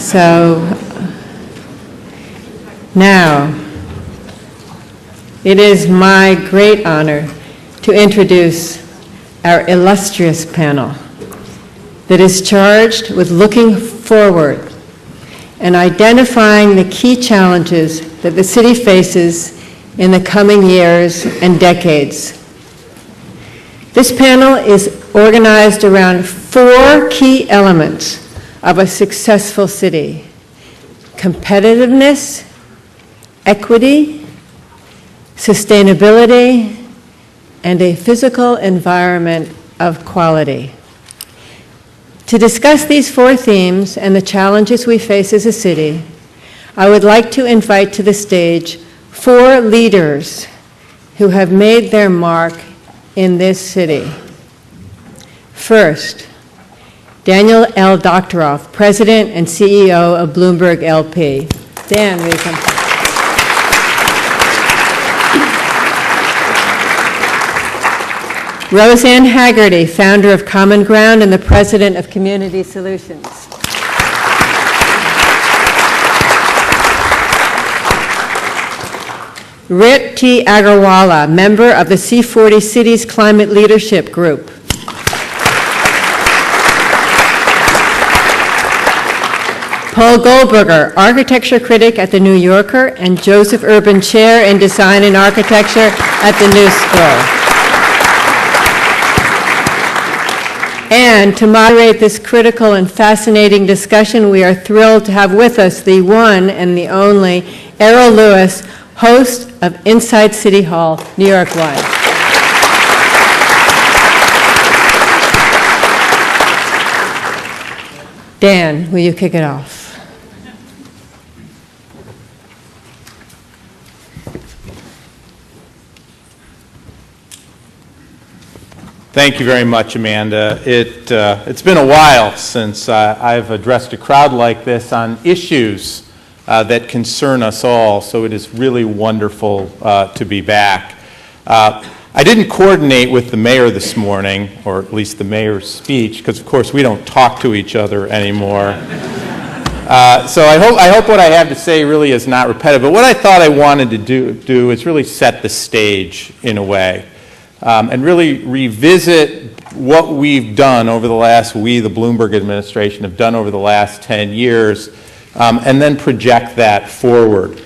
So now, it is my great honor to introduce our illustrious panel that is charged with looking forward and identifying the key challenges that the city faces in the coming years and decades. This panel is organized around 4 key elements of a successful city: competitiveness, equity, sustainability, and a physical environment of quality. To discuss these 4 themes and the challenges we face as a city, I would like to invite to the stage 4 leaders who have made their mark in this city. First, Daniel L. Doctoroff, President and CEO of Bloomberg LP. Dan, will you come? Roseanne Haggerty, founder of Common Ground and the President of Community Solutions. Rit T. Agarwala, member of the C40 Cities Climate Leadership Group. Paul Goldberger, architecture critic at The New Yorker and Joseph Urban Chair in Design and Architecture at the New School. And to moderate this critical and fascinating discussion, we are thrilled to have with us the one and the only Errol Lewis, host of Inside City Hall, New York Live. Dan, will you kick it off? Thank you very much, Amanda. It's been a while since I've addressed a crowd like this on issues that concern us all, so it is really wonderful to be back. I didn't coordinate with the mayor this morning, or at least the mayor's speech, because of course we don't talk to each other anymore. So I hope what I have to say really is not repetitive, but what I thought I wanted to do is really set the stage in a way. And really revisit what we've done over the Bloomberg administration have done over the last 10 years, and then project that forward.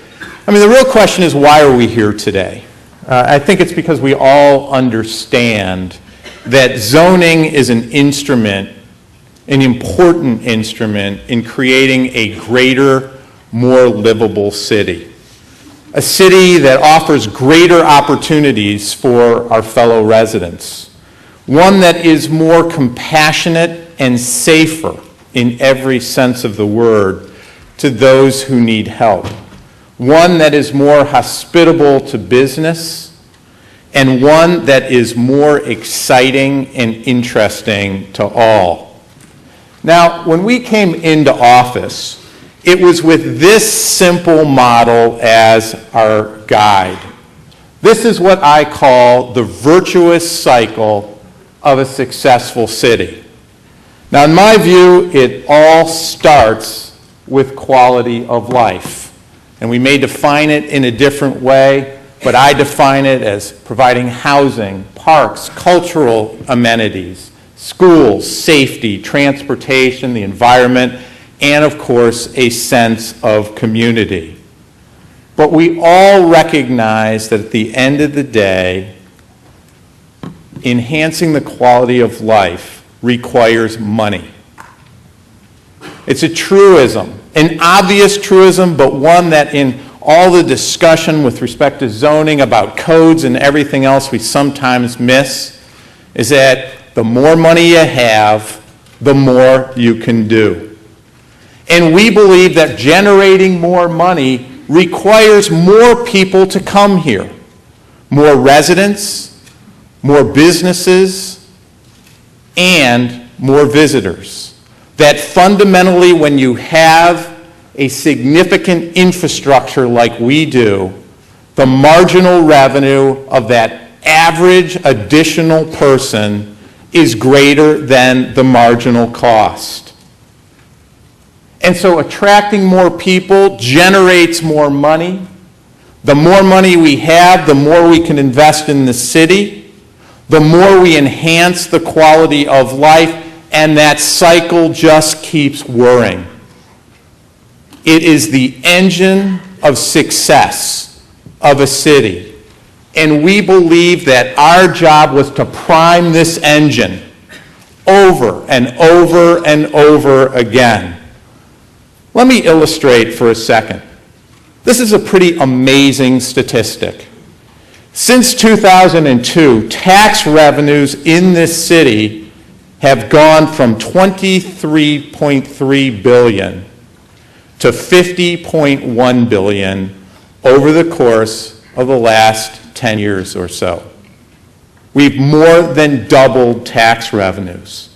I mean, the real question is, why are we here today? I think it's because we all understand that zoning is an instrument, an important instrument in creating a greater, more livable city. A city that offers greater opportunities for our fellow residents. One that is more compassionate and safer in every sense of the word to those who need help. One that is more hospitable to business, and one that is more exciting and interesting to all. Now, when we came into office, it was with this simple model as our guide. This is what I call the virtuous cycle of a successful city. Now, in my view, it all starts with quality of life. And we may define it in a different way, but I define it as providing housing, parks, cultural amenities, schools, safety, transportation, the environment, and of course, a sense of community. But we all recognize that at the end of the day, enhancing the quality of life requires money. It's a truism, an obvious truism, but one that in all the discussion with respect to zoning about codes and everything else we sometimes miss is that the more money you have, the more you can do. And we believe that generating more money requires more people to come here. More residents, more businesses, and more visitors. That fundamentally, when you have a significant infrastructure like we do, the marginal revenue of that average additional person is greater than the marginal cost. And so attracting more people generates more money. The more money we have, the more we can invest in the city, the more we enhance the quality of life, and that cycle just keeps whirring. It is the engine of success of a city. And we believe that our job was to prime this engine over and over and over again. Let me illustrate for a second. This is a pretty amazing statistic. Since 2002, tax revenues in this city have gone from $23.3 billion to $50.1 billion over the course of the last 10 years or so. We've more than doubled tax revenues.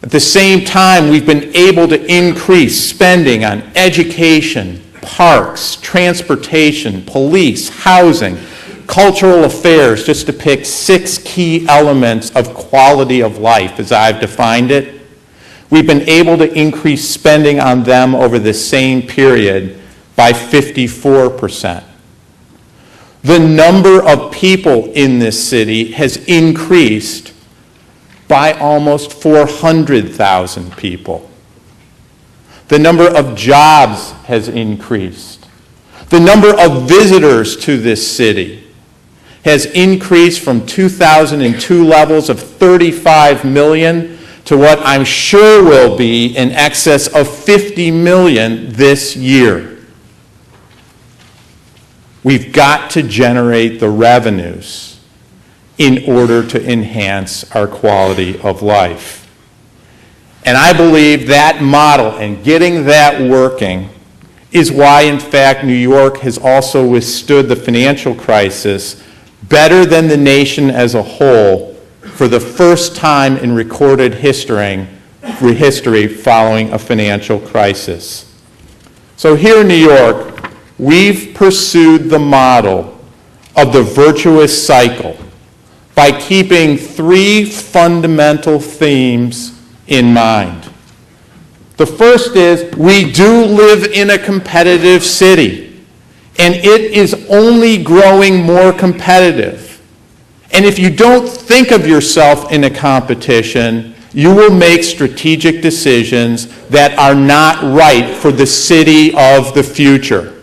At the same time, we've been able to increase spending on education, parks, transportation, police, housing, cultural affairs, just to pick 6 key elements of quality of life as I've defined it. We've been able to increase spending on them over the same period by 54%. The number of people in this city has increased by almost 400,000 people. The number of jobs has increased. The number of visitors to this city has increased from 2002 levels of 35 million to what I'm sure will be in excess of 50 million this year. We've got to generate the revenues in order to enhance our quality of life. And I believe that model and getting that working is why, in fact, New York has also withstood the financial crisis better than the nation as a whole for the first time in recorded history following a financial crisis. So here in New York, we've pursued the model of the virtuous cycle by keeping 3 fundamental themes in mind. The first is we do live in a competitive city, and it is only growing more competitive. And if you don't think of yourself in a competition, you will make strategic decisions that are not right for the city of the future.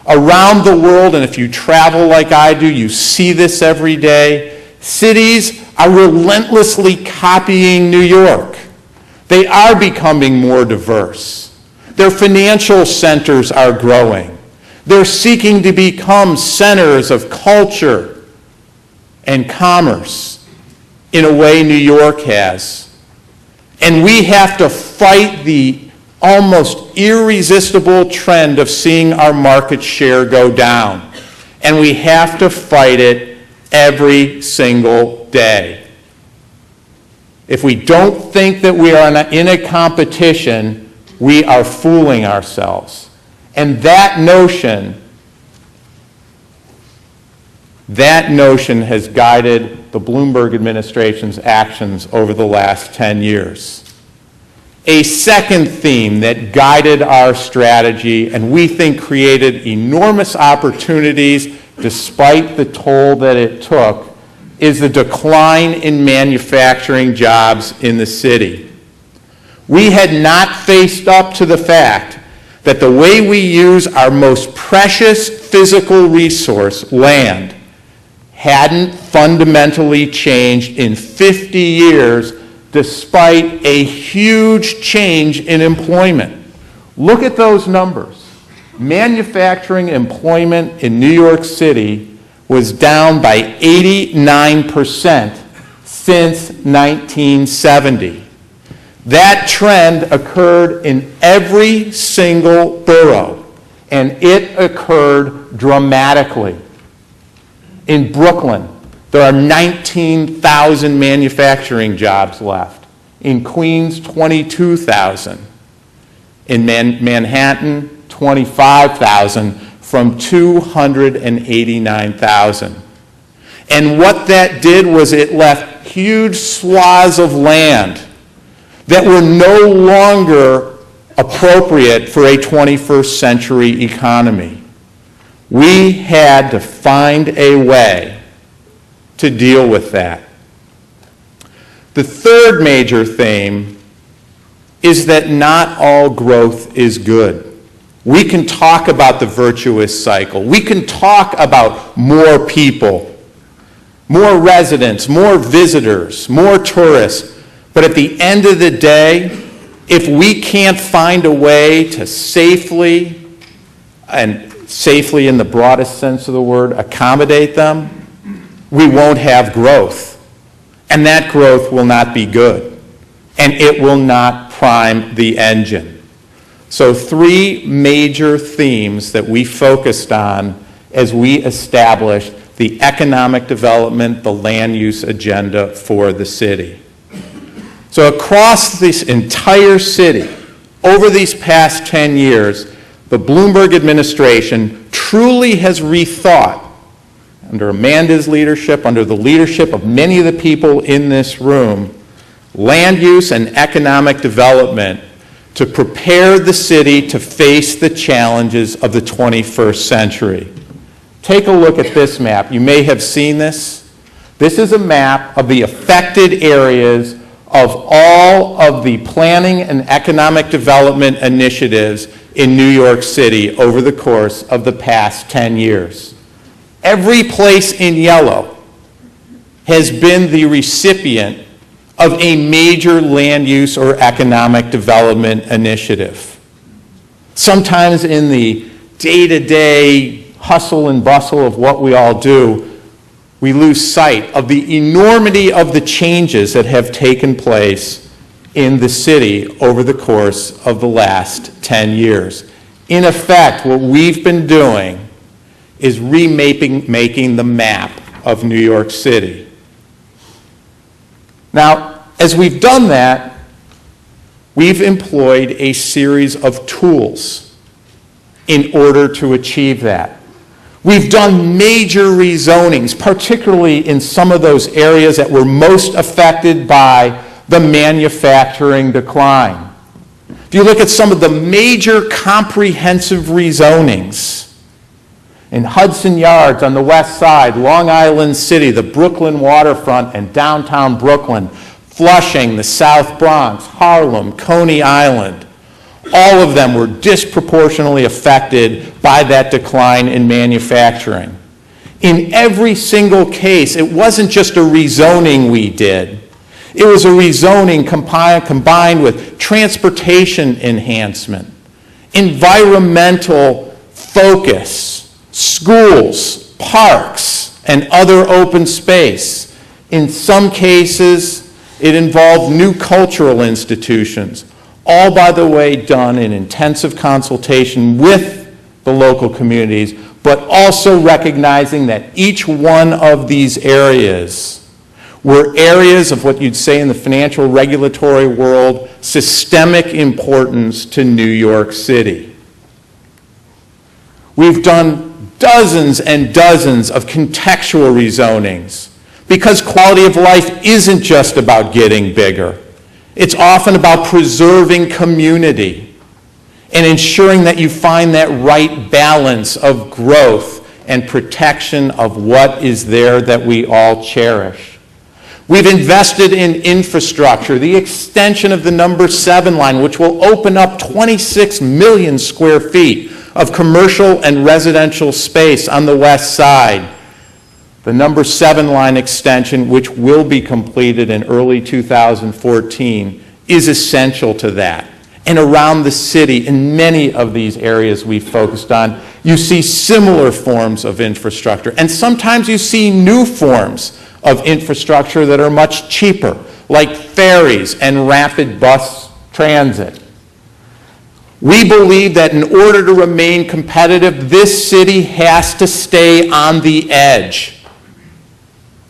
Around the world, and if you travel like I do, you see this every day, cities are relentlessly copying New York. They are becoming more diverse. Their financial centers are growing. They're seeking to become centers of culture and commerce in a way New York has. And we have to fight the almost irresistible trend of seeing our market share go down. And we have to fight it every single day. If we don't think that we are in a competition, we are fooling ourselves. And that notion has guided the Bloomberg administration's actions over the last 10 years. A second theme that guided our strategy and we think created enormous opportunities despite the toll that it took is the decline in manufacturing jobs in the city. We had not faced up to the fact that the way we use our most precious physical resource, land, hadn't fundamentally changed in 50 years despite a huge change in employment. Look at those numbers. Manufacturing employment in New York City was down by 89% since 1970. That trend occurred in every single borough, and it occurred dramatically. In Brooklyn, there are 19,000 manufacturing jobs left. In Queens, 22,000. In Manhattan, 25,000 from 289,000. And what that did was it left huge swaths of land that were no longer appropriate for a 21st century economy. We had to find a way to deal with that. The third major theme is that not all growth is good. We can talk about the virtuous cycle. We can talk about more people, more residents, more visitors, more tourists. But at the end of the day, if we can't find a way to safely, and safely in the broadest sense of the word, accommodate them, we won't have growth. And that growth will not be good. And it will not prime the engine. So 3 major themes that we focused on as we established the economic development, the land use agenda for the city. So across this entire city, over these past 10 years, the Bloomberg administration truly has rethought, under Amanda's leadership, under the leadership of many of the people in this room, land use and economic development to prepare the city to face the challenges of the 21st century. Take a look at this map. You may have seen this. This is a map of the affected areas of all of the planning and economic development initiatives in New York City over the course of the past 10 years. Every place in yellow has been the recipient of a major land use or economic development initiative. Sometimes in the day-to-day hustle and bustle of what we all do, we lose sight of the enormity of the changes that have taken place in the city over the course of the last 10 years. In effect, what we've been doing is making the map of New York City. Now, as we've done that, we've employed a series of tools in order to achieve that. We've done major rezonings, particularly in some of those areas that were most affected by the manufacturing decline. If you look at some of the major comprehensive rezonings, in Hudson Yards on the west side, Long Island City, the Brooklyn waterfront, and downtown Brooklyn, Flushing, the South Bronx, Harlem, Coney Island, all of them were disproportionately affected by that decline in manufacturing. In every single case, it wasn't just a rezoning we did. It was a rezoning combined with transportation enhancement, environmental focus, schools, parks, and other open space. In some cases, it involved new cultural institutions, all, by the way, done in intensive consultation with the local communities, but also recognizing that each one of these areas were areas of what you'd say in the financial regulatory world, systemic importance to New York City. We've done dozens and dozens of contextual rezonings because quality of life isn't just about getting bigger. It's often about preserving community and ensuring that you find that right balance of growth and protection of what is there that we all cherish. We've invested in infrastructure, the extension of the number 7 line, which will open up 26 million square feet of commercial and residential space on the west side. The number 7 line extension, which will be completed in early 2014, is essential to that. And around the city, in many of these areas we've focused on, you see similar forms of infrastructure. And sometimes you see new forms of infrastructure that are much cheaper, like ferries and rapid bus transit. We believe that in order to remain competitive, this city has to stay on the edge.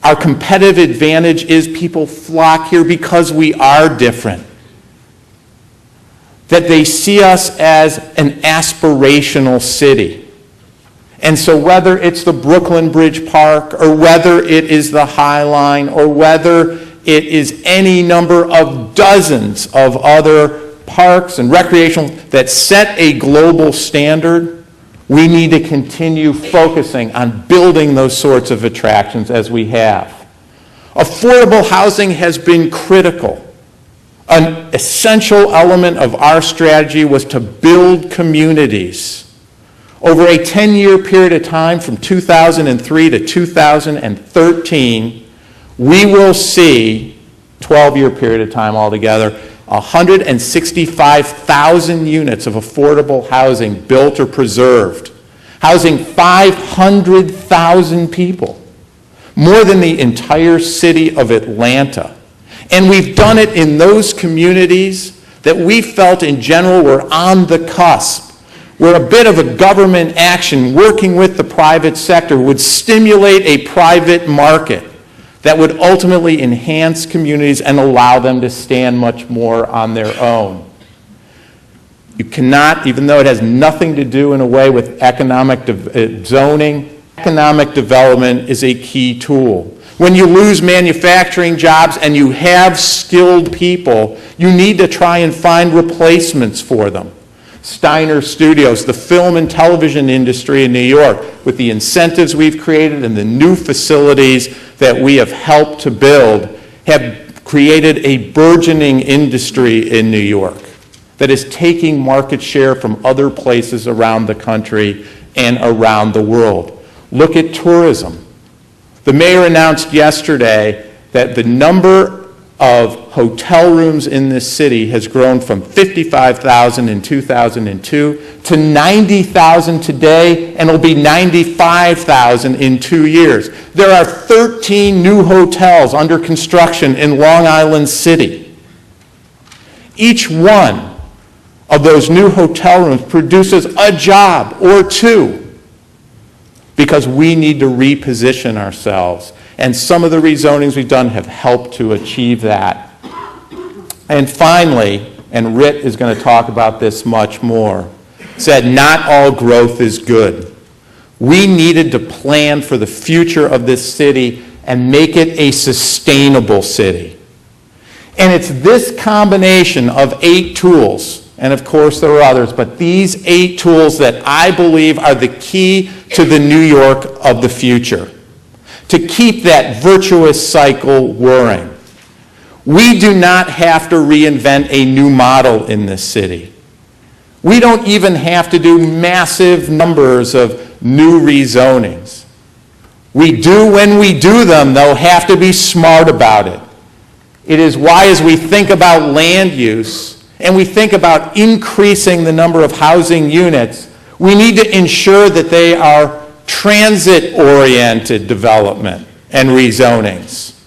Our competitive advantage is people flock here because we are different. That they see us as an aspirational city. And so whether it's the Brooklyn Bridge Park, or whether it is the High Line, or whether it is any number of dozens of other parks and recreational that set a global standard, we need to continue focusing on building those sorts of attractions as we have. Affordable housing has been critical. An essential element of our strategy was to build communities. Over a 10-year period of time, from 2003 to 2013, we will see, 12-year period of time altogether, 165,000 units of affordable housing built or preserved, housing 500,000 people, more than the entire city of Atlanta. And we've done it in those communities that we felt in general were on the cusp, where a bit of a government action working with the private sector would stimulate a private market that would ultimately enhance communities and allow them to stand much more on their own. You cannot, even though it has nothing to do in a way with economic zoning, economic development is a key tool. When you lose manufacturing jobs and you have skilled people, you need to try and find replacements for them. Steiner Studios, the film and television industry in New York, with the incentives we've created and the new facilities that we have helped to build, have created a burgeoning industry in New York that is taking market share from other places around the country and around the world. Look at tourism. The mayor announced yesterday that the number of hotel rooms in this city has grown from 55,000 in 2002 to 90,000 today, and it'll be 95,000 in 2 years. There are 13 new hotels under construction in Long Island City. Each one of those new hotel rooms produces a job or two, because we need to reposition ourselves. And some of the rezonings we've done have helped to achieve that. And finally, and Rit is going to talk about this much more, said not all growth is good. We needed to plan for the future of this city and make it a sustainable city. And it's this combination of 8 tools, and of course there are others, but these 8 tools that I believe are the key to the New York of the future, to keep that virtuous cycle whirring. We do not have to reinvent a new model in this city. We don't even have to do massive numbers of new rezonings. We do, when we do them, though, have to be smart about it. It is why, as we think about land use and we think about increasing the number of housing units, we need to ensure that they are transit-oriented development and rezonings.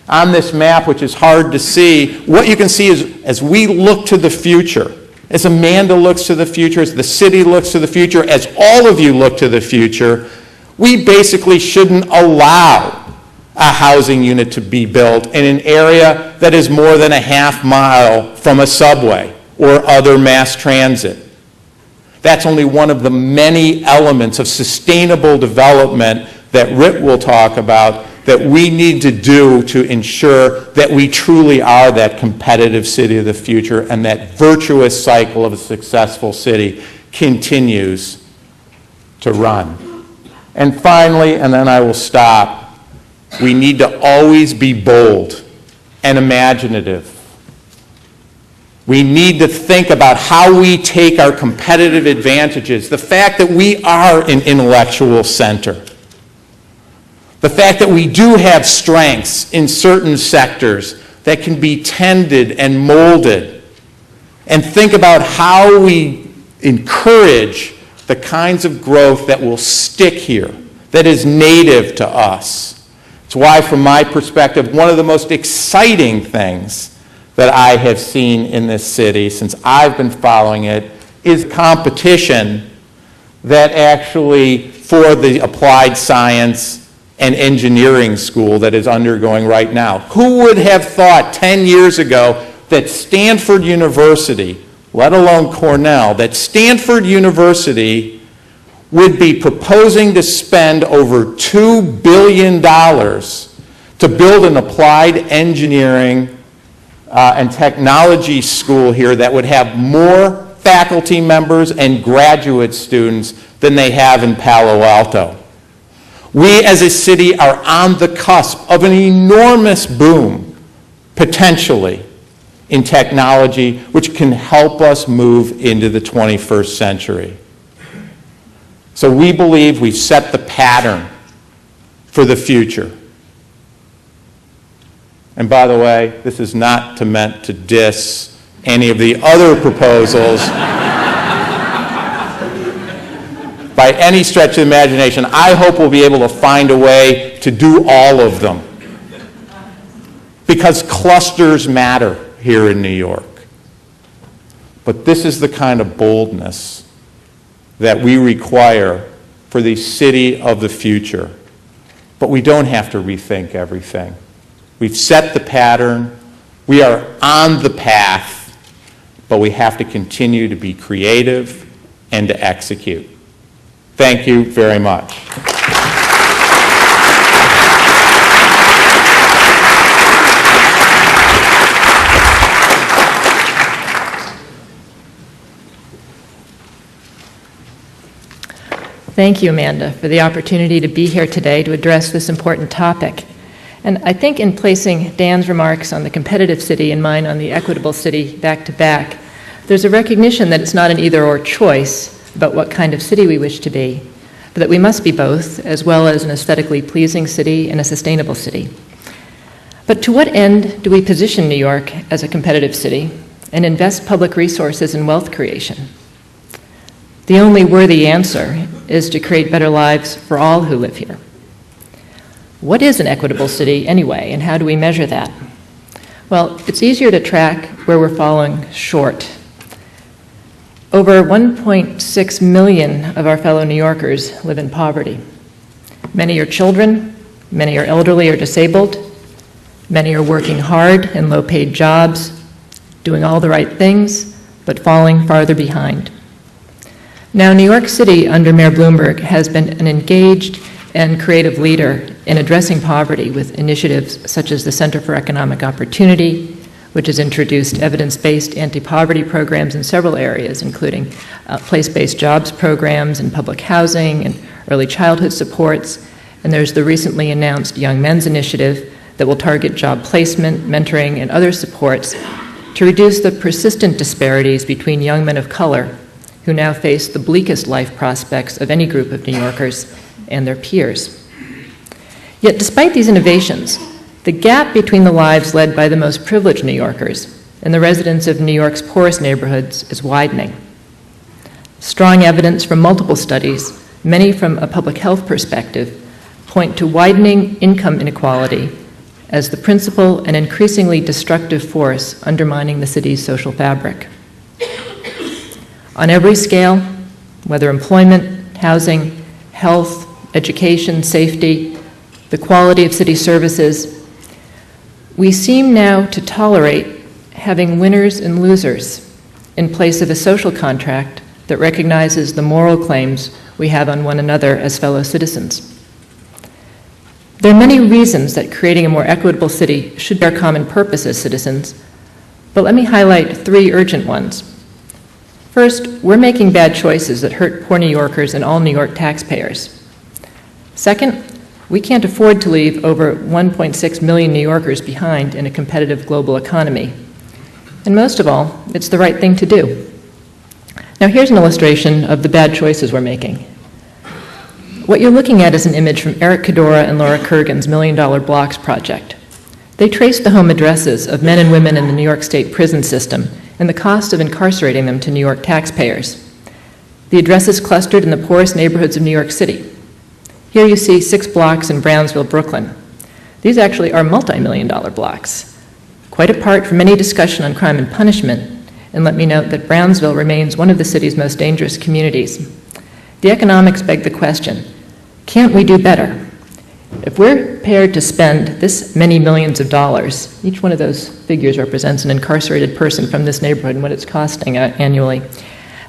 On this map, which is hard to see, what you can see is as we look to the future, as Amanda looks to the future, as the city looks to the future, as all of you look to the future, we basically shouldn't allow a housing unit to be built in an area that is more than a half mile from a subway or other mass transit. That's only one of the many elements of sustainable development that Rit will talk about that we need to do to ensure that we truly are that competitive city of the future and that virtuous cycle of a successful city continues to run. And finally, and then I will stop, we need to always be bold and imaginative. We need to think about how we take our competitive advantages, the fact that we are an intellectual center, the fact that we do have strengths in certain sectors that can be tended and molded, and think about how we encourage the kinds of growth that will stick here, that is native to us. It's why, from my perspective, one of the most exciting things that I have seen in this city since I've been following it is competition that actually, for the applied science and engineering school that is undergoing right now. Who would have thought 10 years ago that Stanford University, let alone Cornell, that Stanford University would be proposing to spend over $2 billion to build an applied engineering and technology school here that would have more faculty members and graduate students than they have in Palo Alto. We as a city are on the cusp of an enormous boom, potentially, in technology, which can help us move into the 21st century. So we believe we've set the pattern for the future. And by the way, this is not meant to diss any of the other proposals by any stretch of the imagination. I hope we'll be able to find a way to do all of them, because clusters matter here in New York. But this is the kind of boldness that we require for the city of the future. But we don't have to rethink everything. We've set the pattern. We are on the path, but we have to continue to be creative and to execute. Thank you very much. Thank you, Amanda, for the opportunity to be here today to address this important topic. And I think in placing Dan's remarks on the competitive city and mine on the equitable city back to back, there's a recognition that it's not an either-or choice about what kind of city we wish to be, but that we must be both, as well as an aesthetically pleasing city and a sustainable city. But to what end do we position New York as a competitive city and invest public resources in wealth creation? The only worthy answer is to create better lives for all who live here. What is an equitable city anyway, and how do we measure that? Well, it's easier to track where we're falling short. Over 1.6 million of our fellow New Yorkers live in poverty. Many are children, many are elderly or disabled, many are working hard in low-paid jobs, doing all the right things, but falling farther behind. Now, New York City, under Mayor Bloomberg, has been an engaged and creative leader in addressing poverty with initiatives such as the Center for Economic Opportunity, which has introduced evidence-based anti-poverty programs in several areas, including place-based jobs programs and public housing and early childhood supports. And there's the recently announced Young Men's Initiative that will target job placement, mentoring, and other supports to reduce the persistent disparities between young men of color who now face the bleakest life prospects of any group of New Yorkers and their peers. Yet despite these innovations, the gap between the lives led by the most privileged New Yorkers and the residents of New York's poorest neighborhoods is widening. Strong evidence from multiple studies, many from a public health perspective, point to widening income inequality as the principal and increasingly destructive force undermining the city's social fabric. On every scale, whether employment, housing, health, education, safety, the quality of city services, we seem now to tolerate having winners and losers in place of a social contract that recognizes the moral claims we have on one another as fellow citizens. There are many reasons that creating a more equitable city should be our common purpose as citizens, but let me highlight 3 urgent ones. First, we're making bad choices that hurt poor New Yorkers and all New York taxpayers. Second, we can't afford to leave over 1.6 million New Yorkers behind in a competitive global economy. And most of all, it's the right thing to do. Now here's an illustration of the bad choices we're making. What you're looking at is an image from Eric Kadora and Laura Kurgan's $1 Million Blocks project. They traced the home addresses of men and women in the New York State prison system and the cost of incarcerating them to New York taxpayers. The addresses clustered in the poorest neighborhoods of New York City. Here you see 6 blocks in Brownsville, Brooklyn. These actually are multi-million-dollar blocks. Quite apart from any discussion on crime and punishment, and let me note that Brownsville remains one of the city's most dangerous communities. The economics beg the question, can't we do better? If we're prepared to spend this many millions of dollars, each one of those figures represents an incarcerated person from this neighborhood and what it's costing annually.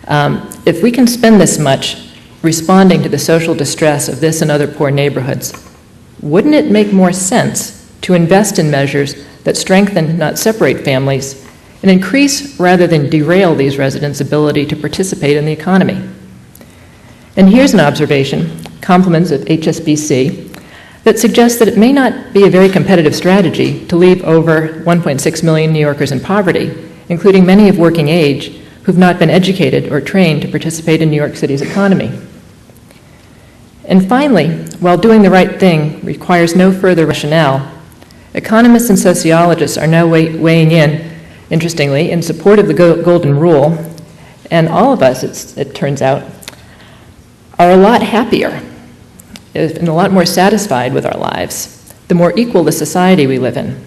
If we can spend this much responding to the social distress of this and other poor neighborhoods, wouldn't it make more sense to invest in measures that strengthen, not separate families, and increase rather than derail these residents' ability to participate in the economy. And here's an observation, compliments of HSBC, that suggests that it may not be a very competitive strategy to leave over 1.6 million New Yorkers in poverty, including many of working age, who've not been educated or trained to participate in New York City's economy. And finally, while doing the right thing requires no further rationale, economists and sociologists are now weighing in, interestingly, in support of the Golden Rule, and all of us, it turns out, are a lot happier and a lot more satisfied with our lives, the more equal the society we live in,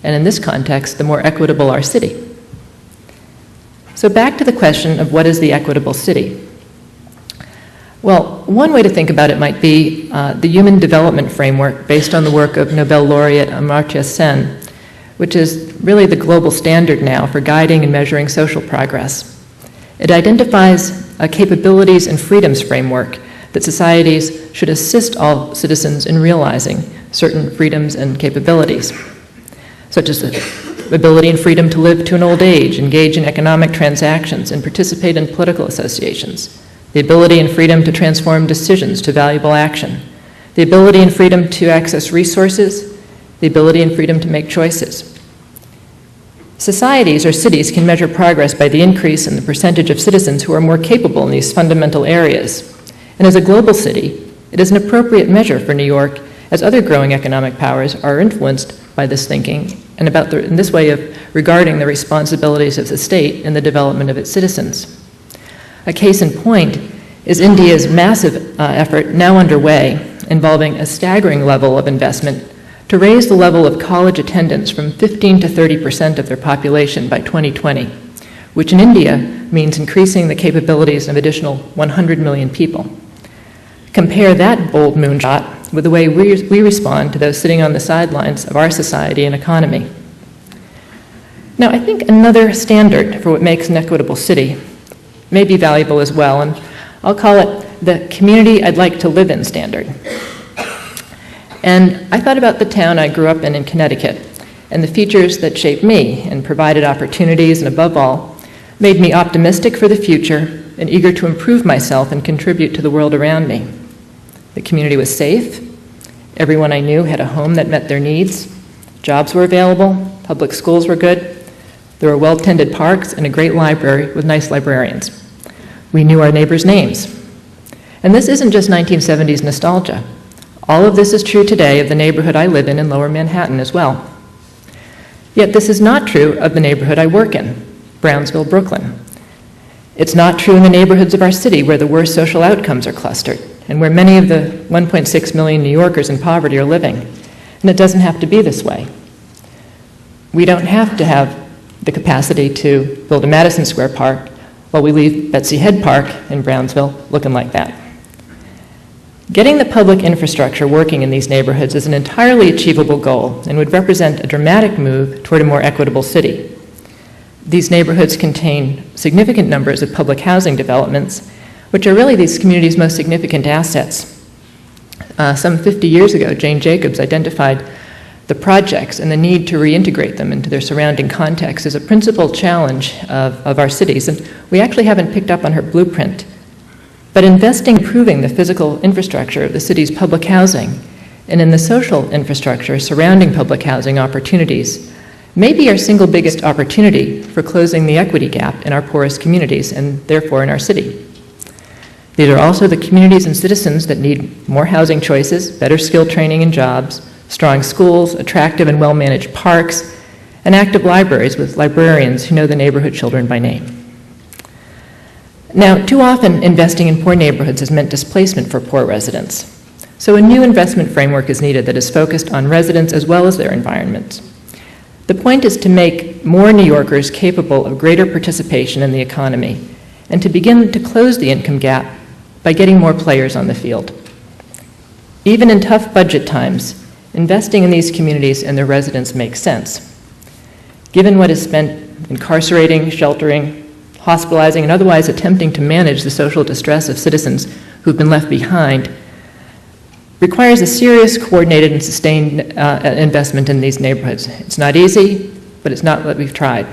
and in this context, the more equitable our city. So back to the question of what is the equitable city? Well, one way to think about it might be the Human Development Framework based on the work of Nobel laureate Amartya Sen, which is really the global standard now for guiding and measuring social progress. It identifies a capabilities and freedoms framework that societies should assist all citizens in realizing certain freedoms and capabilities, such as the ability and freedom to live to an old age, engage in economic transactions, and participate in political associations, the ability and freedom to transform decisions to valuable action, the ability and freedom to access resources, the ability and freedom to make choices. Societies or cities can measure progress by the increase in the percentage of citizens who are more capable in these fundamental areas. And as a global city, it is an appropriate measure for New York, as other growing economic powers are influenced by this thinking and in this way of regarding the responsibilities of the state in the development of its citizens. A case in point is India's massive effort now underway involving a staggering level of investment to raise the level of college attendance from 15 to 30% of their population by 2020, which in India means increasing the capabilities of an additional 100 million people. Compare that bold moonshot with the way we respond to those sitting on the sidelines of our society and economy. Now, I think another standard for what makes an equitable city may be valuable as well, and I'll call it the community I'd like to live in standard. And I thought about the town I grew up in Connecticut and the features that shaped me and provided opportunities and, above all, made me optimistic for the future and eager to improve myself and contribute to the world around me. The community was safe. Everyone I knew had a home that met their needs. Jobs were available. Public schools were good. There were well-tended parks and a great library with nice librarians. We knew our neighbors' names. And this isn't just 1970s nostalgia. All of this is true today of the neighborhood I live in Lower Manhattan as well. Yet this is not true of the neighborhood I work in, Brownsville, Brooklyn. It's not true in the neighborhoods of our city where the worst social outcomes are clustered and where many of the 1.6 million New Yorkers in poverty are living. And it doesn't have to be this way. We don't have to have the capacity to build a Madison Square Park while we leave Betsy Head Park in Brownsville looking like that. Getting the public infrastructure working in these neighborhoods is an entirely achievable goal and would represent a dramatic move toward a more equitable city. These neighborhoods contain significant numbers of public housing developments, which are really these communities' most significant assets. Some 50 years ago, Jane Jacobs identified the projects and the need to reintegrate them into their surrounding context as a principal challenge of our cities, and we actually haven't picked up on her blueprint. But investing in improving the physical infrastructure of the city's public housing and in the social infrastructure surrounding public housing opportunities may be our single biggest opportunity for closing the equity gap in our poorest communities and therefore in our city. These are also the communities and citizens that need more housing choices, better skill training and jobs, strong schools, attractive and well-managed parks, and active libraries with librarians who know the neighborhood children by name. Now, too often, investing in poor neighborhoods has meant displacement for poor residents. So a new investment framework is needed that is focused on residents as well as their environments. The point is to make more New Yorkers capable of greater participation in the economy and to begin to close the income gap by getting more players on the field. Even in tough budget times, investing in these communities and their residents makes sense. Given what is spent incarcerating, sheltering, hospitalizing, and otherwise attempting to manage the social distress of citizens who've been left behind, requires a serious, coordinated, and sustained investment in these neighborhoods. It's not easy, but it's not what we've tried.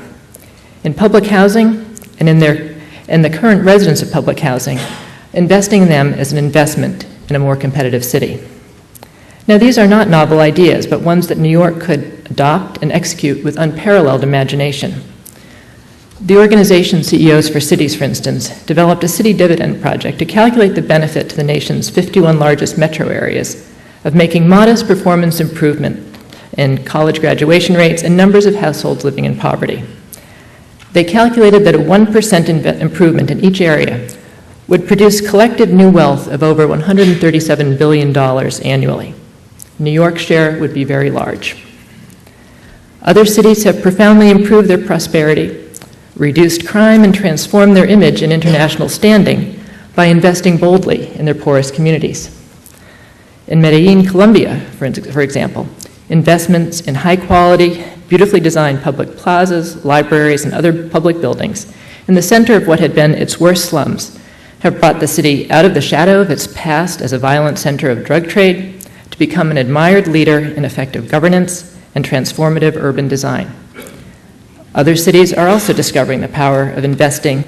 In public housing and in the current residents of public housing, investing in them is an investment in a more competitive city. Now, these are not novel ideas, but ones that New York could adopt and execute with unparalleled imagination. The organization CEOs for Cities, for instance, developed a city dividend project to calculate the benefit to the nation's 51 largest metro areas of making modest performance improvement in college graduation rates and numbers of households living in poverty. They calculated that a 1% improvement in each area would produce collective new wealth of over $137 billion annually. New York's share would be very large. Other cities have profoundly improved their prosperity, reduced crime, and transformed their image and international standing by investing boldly in their poorest communities. In Medellin, Colombia, for example, investments in high-quality, beautifully designed public plazas, libraries, and other public buildings in the center of what had been its worst slums have brought the city out of the shadow of its past as a violent center of drug trade to become an admired leader in effective governance and transformative urban design. Other cities are also discovering the power of investing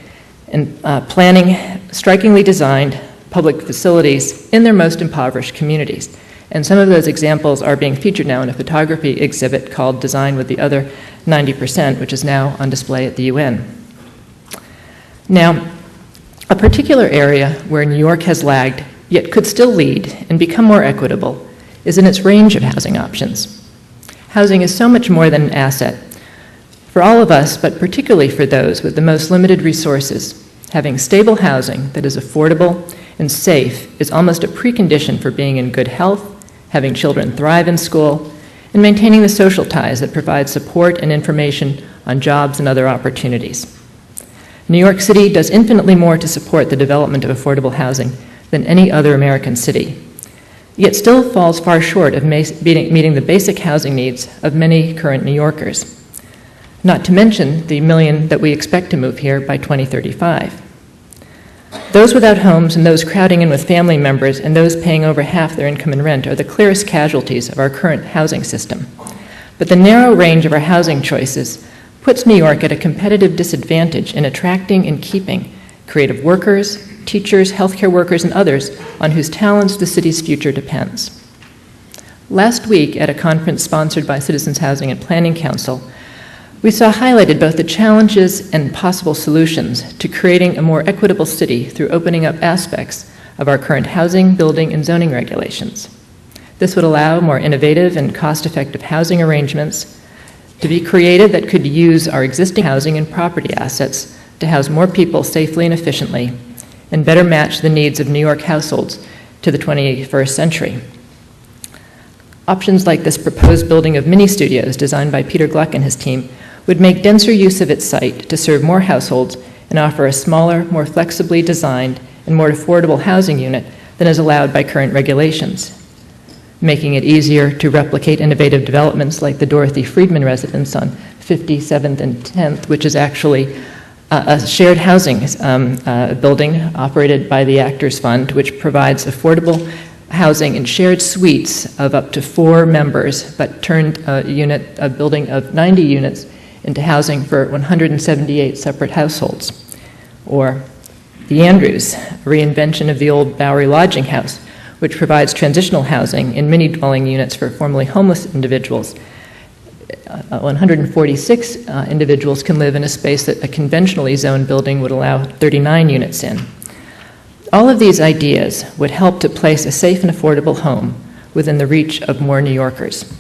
in planning strikingly designed public facilities in their most impoverished communities. And some of those examples are being featured now in a photography exhibit called Design with the Other 90%, which is now on display at the UN. Now, a particular area where New York has lagged, yet could still lead and become more equitable, is in its range of housing options. Housing is so much more than an asset. For all of us, but particularly for those with the most limited resources, having stable housing that is affordable and safe is almost a precondition for being in good health, having children thrive in school, and maintaining the social ties that provide support and information on jobs and other opportunities. New York City does infinitely more to support the development of affordable housing than any other American city, yet still falls far short of meeting the basic housing needs of many current New Yorkers, not to mention the million that we expect to move here by 2035. Those without homes and those crowding in with family members and those paying over half their income in rent are the clearest casualties of our current housing system. But the narrow range of our housing choices puts New York at a competitive disadvantage in attracting and keeping creative workers, teachers, healthcare workers, and others on whose talents the city's future depends. Last week, at a conference sponsored by Citizens Housing and Planning Council, we saw highlighted both the challenges and possible solutions to creating a more equitable city through opening up aspects of our current housing, building, and zoning regulations. This would allow more innovative and cost-effective housing arrangements to be created that could use our existing housing and property assets to house more people safely and efficiently, and better match the needs of New York households to the 21st century. Options like this proposed building of mini studios designed by Peter Gluck and his team would make denser use of its site to serve more households and offer a smaller, more flexibly designed, and more affordable housing unit than is allowed by current regulations, making it easier to replicate innovative developments like the Dorothy Friedman residence on 57th and 10th, which is actually a shared housing building operated by the Actors Fund, which provides affordable housing in shared suites of up to 4 members, but turned a building of 90 units into housing for 178 separate households. Or the Andrews, a reinvention of the old Bowery lodging house, which provides transitional housing in mini dwelling units for formerly homeless individuals. 146 individuals can live in a space that a conventionally zoned building would allow 39 units in. All of these ideas would help to place a safe and affordable home within the reach of more New Yorkers.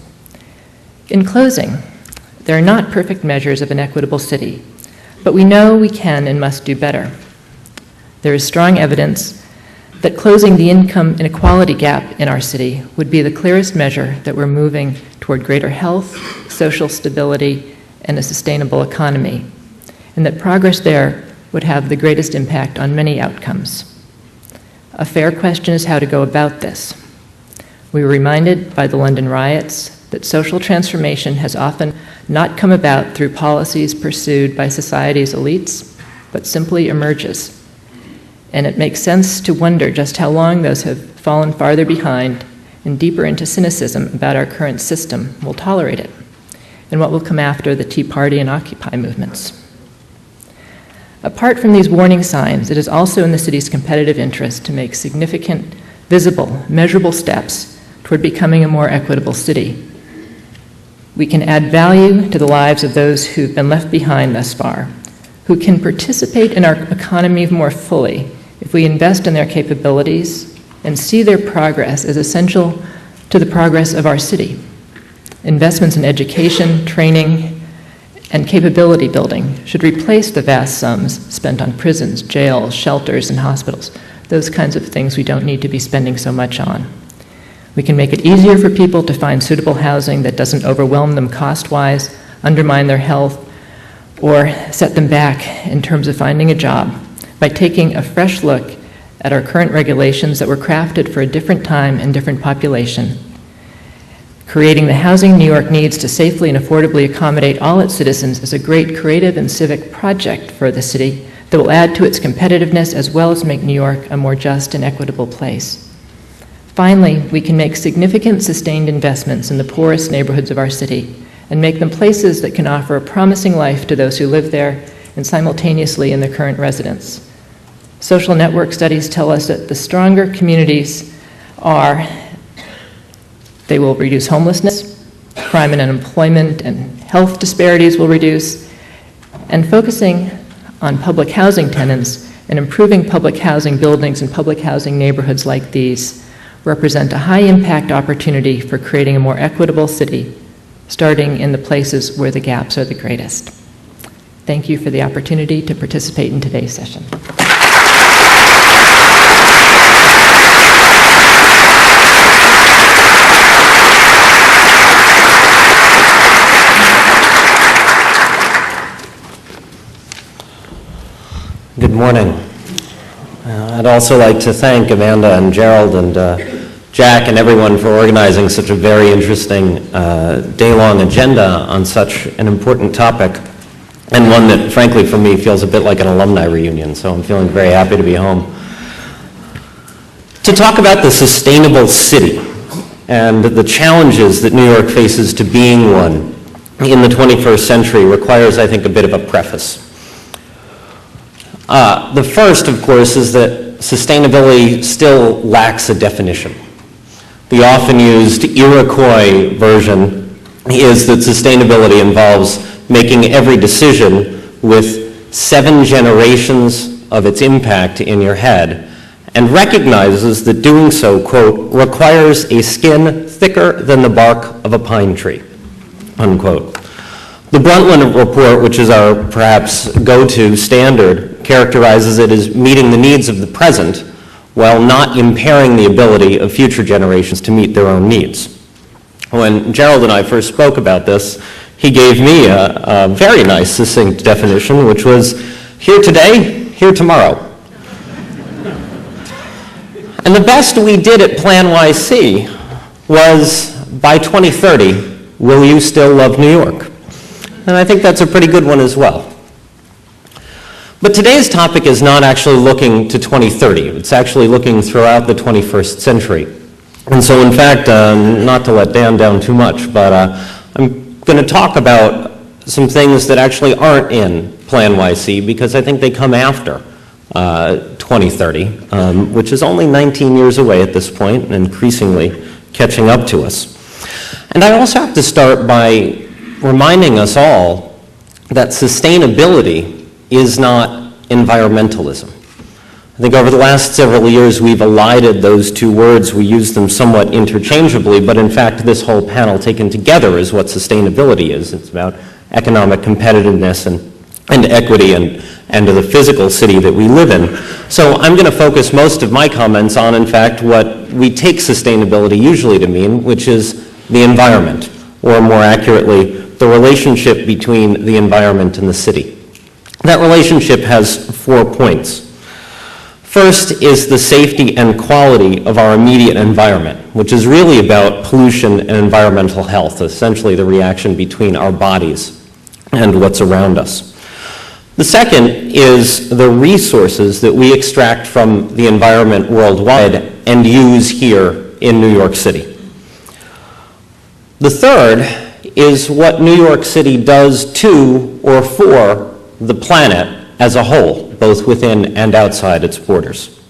In closing, there are not perfect measures of an equitable city, but we know we can and must do better. There is strong evidence that closing the income inequality gap in our city would be the clearest measure that we're moving toward greater health, social stability, and a sustainable economy, and that progress there would have the greatest impact on many outcomes. A fair question is how to go about this. We were reminded by the London riots that social transformation has often not come about through policies pursued by society's elites, but simply emerges. And it makes sense to wonder just how long those have fallen farther behind and deeper into cynicism about our current system will tolerate it, and what will come after the Tea Party and Occupy movements. Apart from these warning signs, it is also in the city's competitive interest to make significant, visible, measurable steps toward becoming a more equitable city. We can add value to the lives of those who've been left behind thus far, who can participate in our economy more fully if we invest in their capabilities and see their progress as essential to the progress of our city. Investments in education, training, and capability building should replace the vast sums spent on prisons, jails, shelters, and hospitals, those kinds of things we don't need to be spending so much on. We can make it easier for people to find suitable housing that doesn't overwhelm them cost-wise, undermine their health, or set them back in terms of finding a job by taking a fresh look at our current regulations that were crafted for a different time and different population. Creating the housing New York needs to safely and affordably accommodate all its citizens is a great creative and civic project for the city that will add to its competitiveness as well as make New York a more just and equitable place. Finally, we can make significant sustained investments in the poorest neighborhoods of our city and make them places that can offer a promising life to those who live there and simultaneously in their current residents. Social network studies tell us that the stronger communities are, they will reduce homelessness, crime and unemployment, and health disparities will reduce, and focusing on public housing tenants and improving public housing buildings and public housing neighborhoods like these represent a high-impact opportunity for creating a more equitable city, starting in the places where the gaps are the greatest. Thank you for the opportunity to participate in today's session. Good morning. I'd also like to thank Amanda and Jerold and Jack and everyone for organizing such a very interesting day-long agenda on such an important topic, and one that, frankly, for me, feels a bit like an alumni reunion, so I'm feeling very happy to be home. To talk about the sustainable city and the challenges that New York faces to being one in the 21st century requires, I think, a bit of a preface. The first, of course, is that sustainability still lacks a definition. The often used Iroquois version is that sustainability involves making every decision with 7 generations of its impact in your head, and recognizes that doing so, quote, requires a skin thicker than the bark of a pine tree, unquote. The Brundtland Report, which is our perhaps go-to standard, characterizes it as meeting the needs of the present while not impairing the ability of future generations to meet their own needs. When Jerold and I first spoke about this, he gave me a very nice, succinct definition, which was, here today, here tomorrow. And the best we did at Plan YC was, by 2030, will you still love New York? And I think that's a pretty good one as well. But today's topic is not actually looking to 2030. It's actually looking throughout the 21st century. And so, in fact, not to let Dan down too much, but I'm going to talk about some things that actually aren't in Plan YC because I think they come after 2030, which is only 19 years away at this point and increasingly catching up to us. And I also have to start by reminding us all that sustainability is not environmentalism. I think over the last several years we've elided those two words. We use them somewhat interchangeably, but in fact this whole panel taken together is what sustainability is. It's about economic competitiveness and equity and the physical city that we live in. So I'm going to focus most of my comments on, in fact, what we take sustainability usually to mean, which is the environment, or more accurately, the relationship between the environment and the city. That relationship has 4 points. First is the safety and quality of our immediate environment, which is really about pollution and environmental health, essentially the reaction between our bodies and what's around us. The second is the resources that we extract from the environment worldwide and use here in New York City. The third is what New York City does to or for the planet as a whole, both within and outside its borders.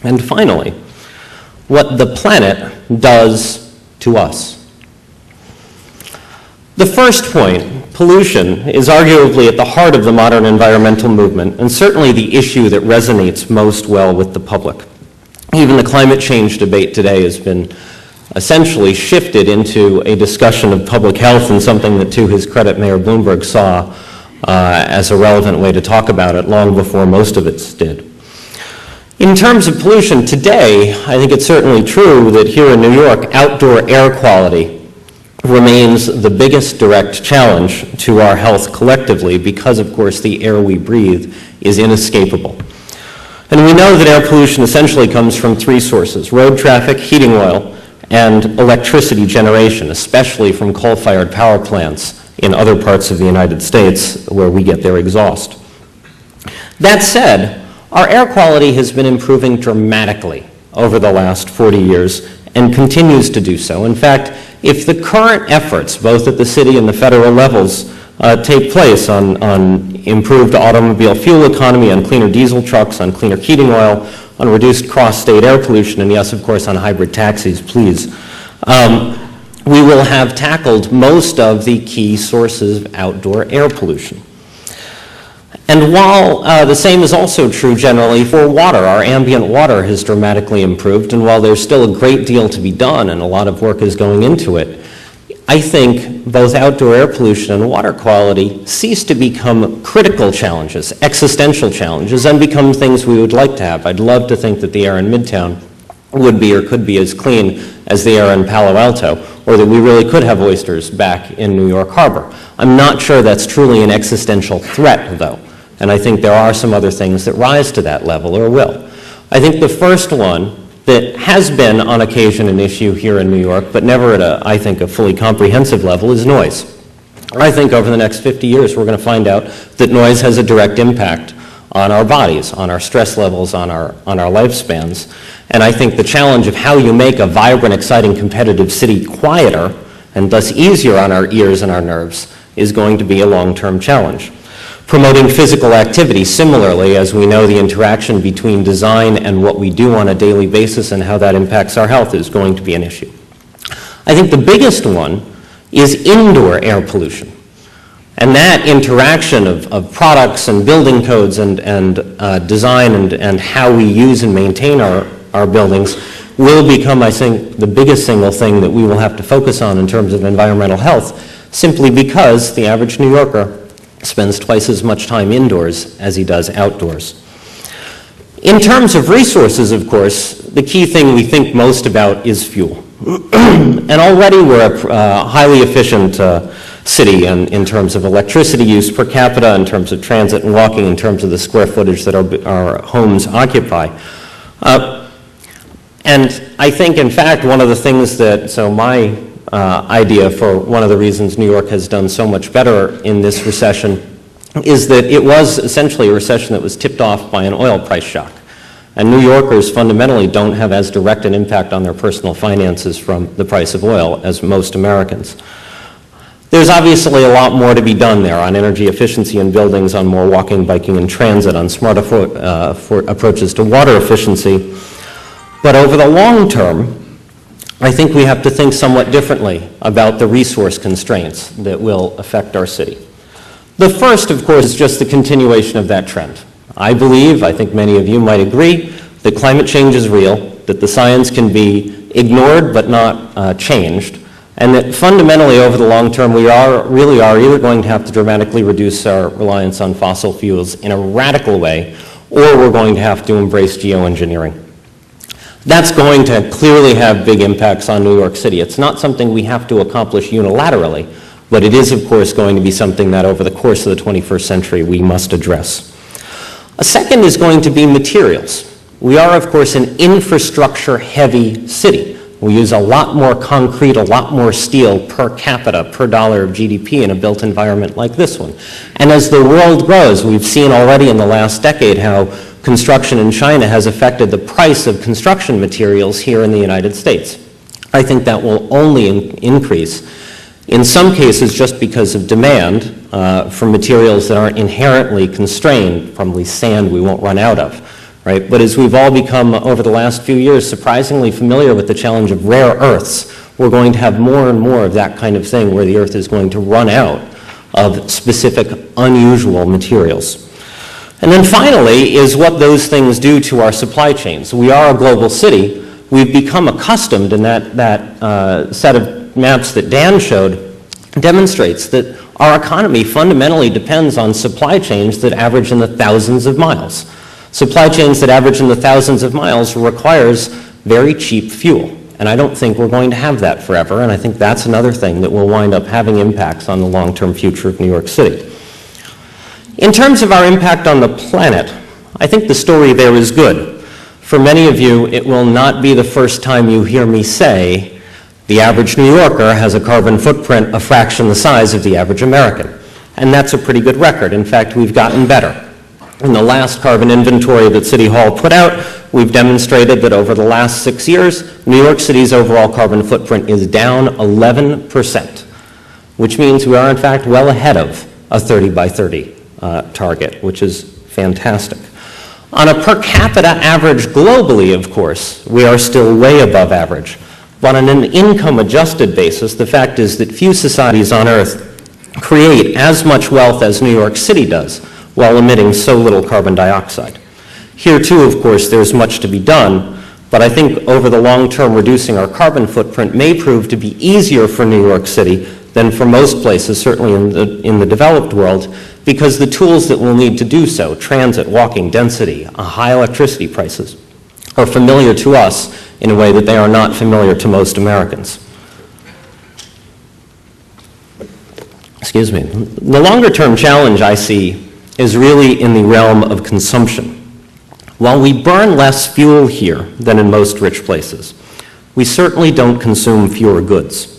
And finally, what the planet does to us. The first point, pollution, is arguably at the heart of the modern environmental movement, and certainly the issue that resonates most well with the public. Even the climate change debate today has been essentially shifted into a discussion of public health, and something that, to his credit, Mayor Bloomberg saw as a relevant way to talk about it long before most of us did. In terms of pollution today, I think it's certainly true that here in New York, outdoor air quality remains the biggest direct challenge to our health collectively because, of course, the air we breathe is inescapable. And we know that air pollution essentially comes from three sources: road traffic, heating oil, and electricity generation, especially from coal-fired power plants in other parts of the United States where we get their exhaust. That said, our air quality has been improving dramatically over the last 40 years and continues to do so. In fact, if the current efforts, both at the city and the federal levels, take place on improved automobile fuel economy, on cleaner diesel trucks, on cleaner heating oil, on reduced cross-state air pollution, and yes, of course, on hybrid taxis, please, we will have tackled most of the key sources of outdoor air pollution. And while the same is also true generally for water, our ambient water has dramatically improved, and while there's still a great deal to be done and a lot of work is going into it, I think both outdoor air pollution and water quality cease to become critical challenges, existential challenges, and become things we would like to have. I'd love to think that the air in Midtown would be or could be as clean as the air in Palo Alto, or that we really could have oysters back in New York Harbor. I'm not sure that's truly an existential threat, though, and I think there are some other things that rise to that level or will. I think the first one that has been on occasion an issue here in New York, but never at a fully comprehensive level, is noise. I think over the next 50 years we're going to find out that noise has a direct impact on our bodies, on our stress levels, on our lifespans. And I think the challenge of how you make a vibrant, exciting, competitive city quieter and thus easier on our ears and our nerves is going to be a long-term challenge. Promoting physical activity, similarly, as we know the interaction between design and what we do on a daily basis and how that impacts our health is going to be an issue. I think the biggest one is indoor air pollution. And that interaction of products and building codes and design and how we use and maintain our buildings will become, I think, the biggest single thing that we will have to focus on in terms of environmental health, simply because the average New Yorker spends twice as much time indoors as he does outdoors. In terms of resources, of course, the key thing we think most about is fuel. And already we're a highly efficient city in terms of electricity use per capita, in terms of transit and walking, in terms of the square footage that our homes occupy. And I think, in fact, one of the things that, my idea for one of the reasons New York has done so much better in this recession is that it was essentially a recession that was tipped off by an oil price shock. And New Yorkers fundamentally don't have as direct an impact on their personal finances from the price of oil as most Americans. There's obviously a lot more to be done there on energy efficiency in buildings, on more walking, biking, and transit, on smart approaches to water efficiency. But over the long term, I think we have to think somewhat differently about the resource constraints that will affect our city. The first, of course, is just the continuation of that trend. I think many of you might agree, that climate change is real, that the science can be ignored but not changed, and that fundamentally over the long term we really are either going to have to dramatically reduce our reliance on fossil fuels in a radical way, or we're going to have to embrace geoengineering. That's going to clearly have big impacts on New York City. It's not something we have to accomplish unilaterally, but it is, of course, going to be something that over the course of the 21st century we must address. A second is going to be materials. We are, of course, an infrastructure-heavy city. We use a lot more concrete, a lot more steel per capita, per dollar of GDP in a built environment like this one. And as the world grows, we've seen already in the last decade how construction in China has affected the price of construction materials here in the United States. I think that will only increase. In some cases, just because of demand for materials that aren't inherently constrained, probably sand we won't run out of, right? But as we've all become, over the last few years, surprisingly familiar with the challenge of rare earths, we're going to have more and more of that kind of thing where the earth is going to run out of specific, unusual materials. And then finally is what those things do to our supply chains. We are a global city. We've become accustomed, and that set of maps that Dan showed demonstrates that our economy fundamentally depends on supply chains that average in the thousands of miles. Supply chains that average in the thousands of miles requires very cheap fuel. And I don't think we're going to have that forever, and I think that's another thing that will wind up having impacts on the long-term future of New York City. In terms of our impact on the planet, I think the story there is good. For many of you, it will not be the first time you hear me say the average New Yorker has a carbon footprint a fraction the size of the average American. And that's a pretty good record. In fact, we've gotten better. In the last carbon inventory that City Hall put out, we've demonstrated that over the last 6 years, New York City's overall carbon footprint is down 11%, which means we are in fact well ahead of a 30 by 30 target, which is fantastic. On a per capita average globally, of course, we are still way above average. But on an income-adjusted basis, the fact is that few societies on Earth create as much wealth as New York City does while emitting so little carbon dioxide. Here, too, of course, there's much to be done, but I think over the long term, reducing our carbon footprint may prove to be easier for New York City than for most places, certainly in the developed world, because the tools that we'll need to do so, transit, walking, density, high electricity prices, are familiar to us in a way that they are not familiar to most Americans. Excuse me. The longer term challenge I see is really in the realm of consumption. While we burn less fuel here than in most rich places, we certainly don't consume fewer goods.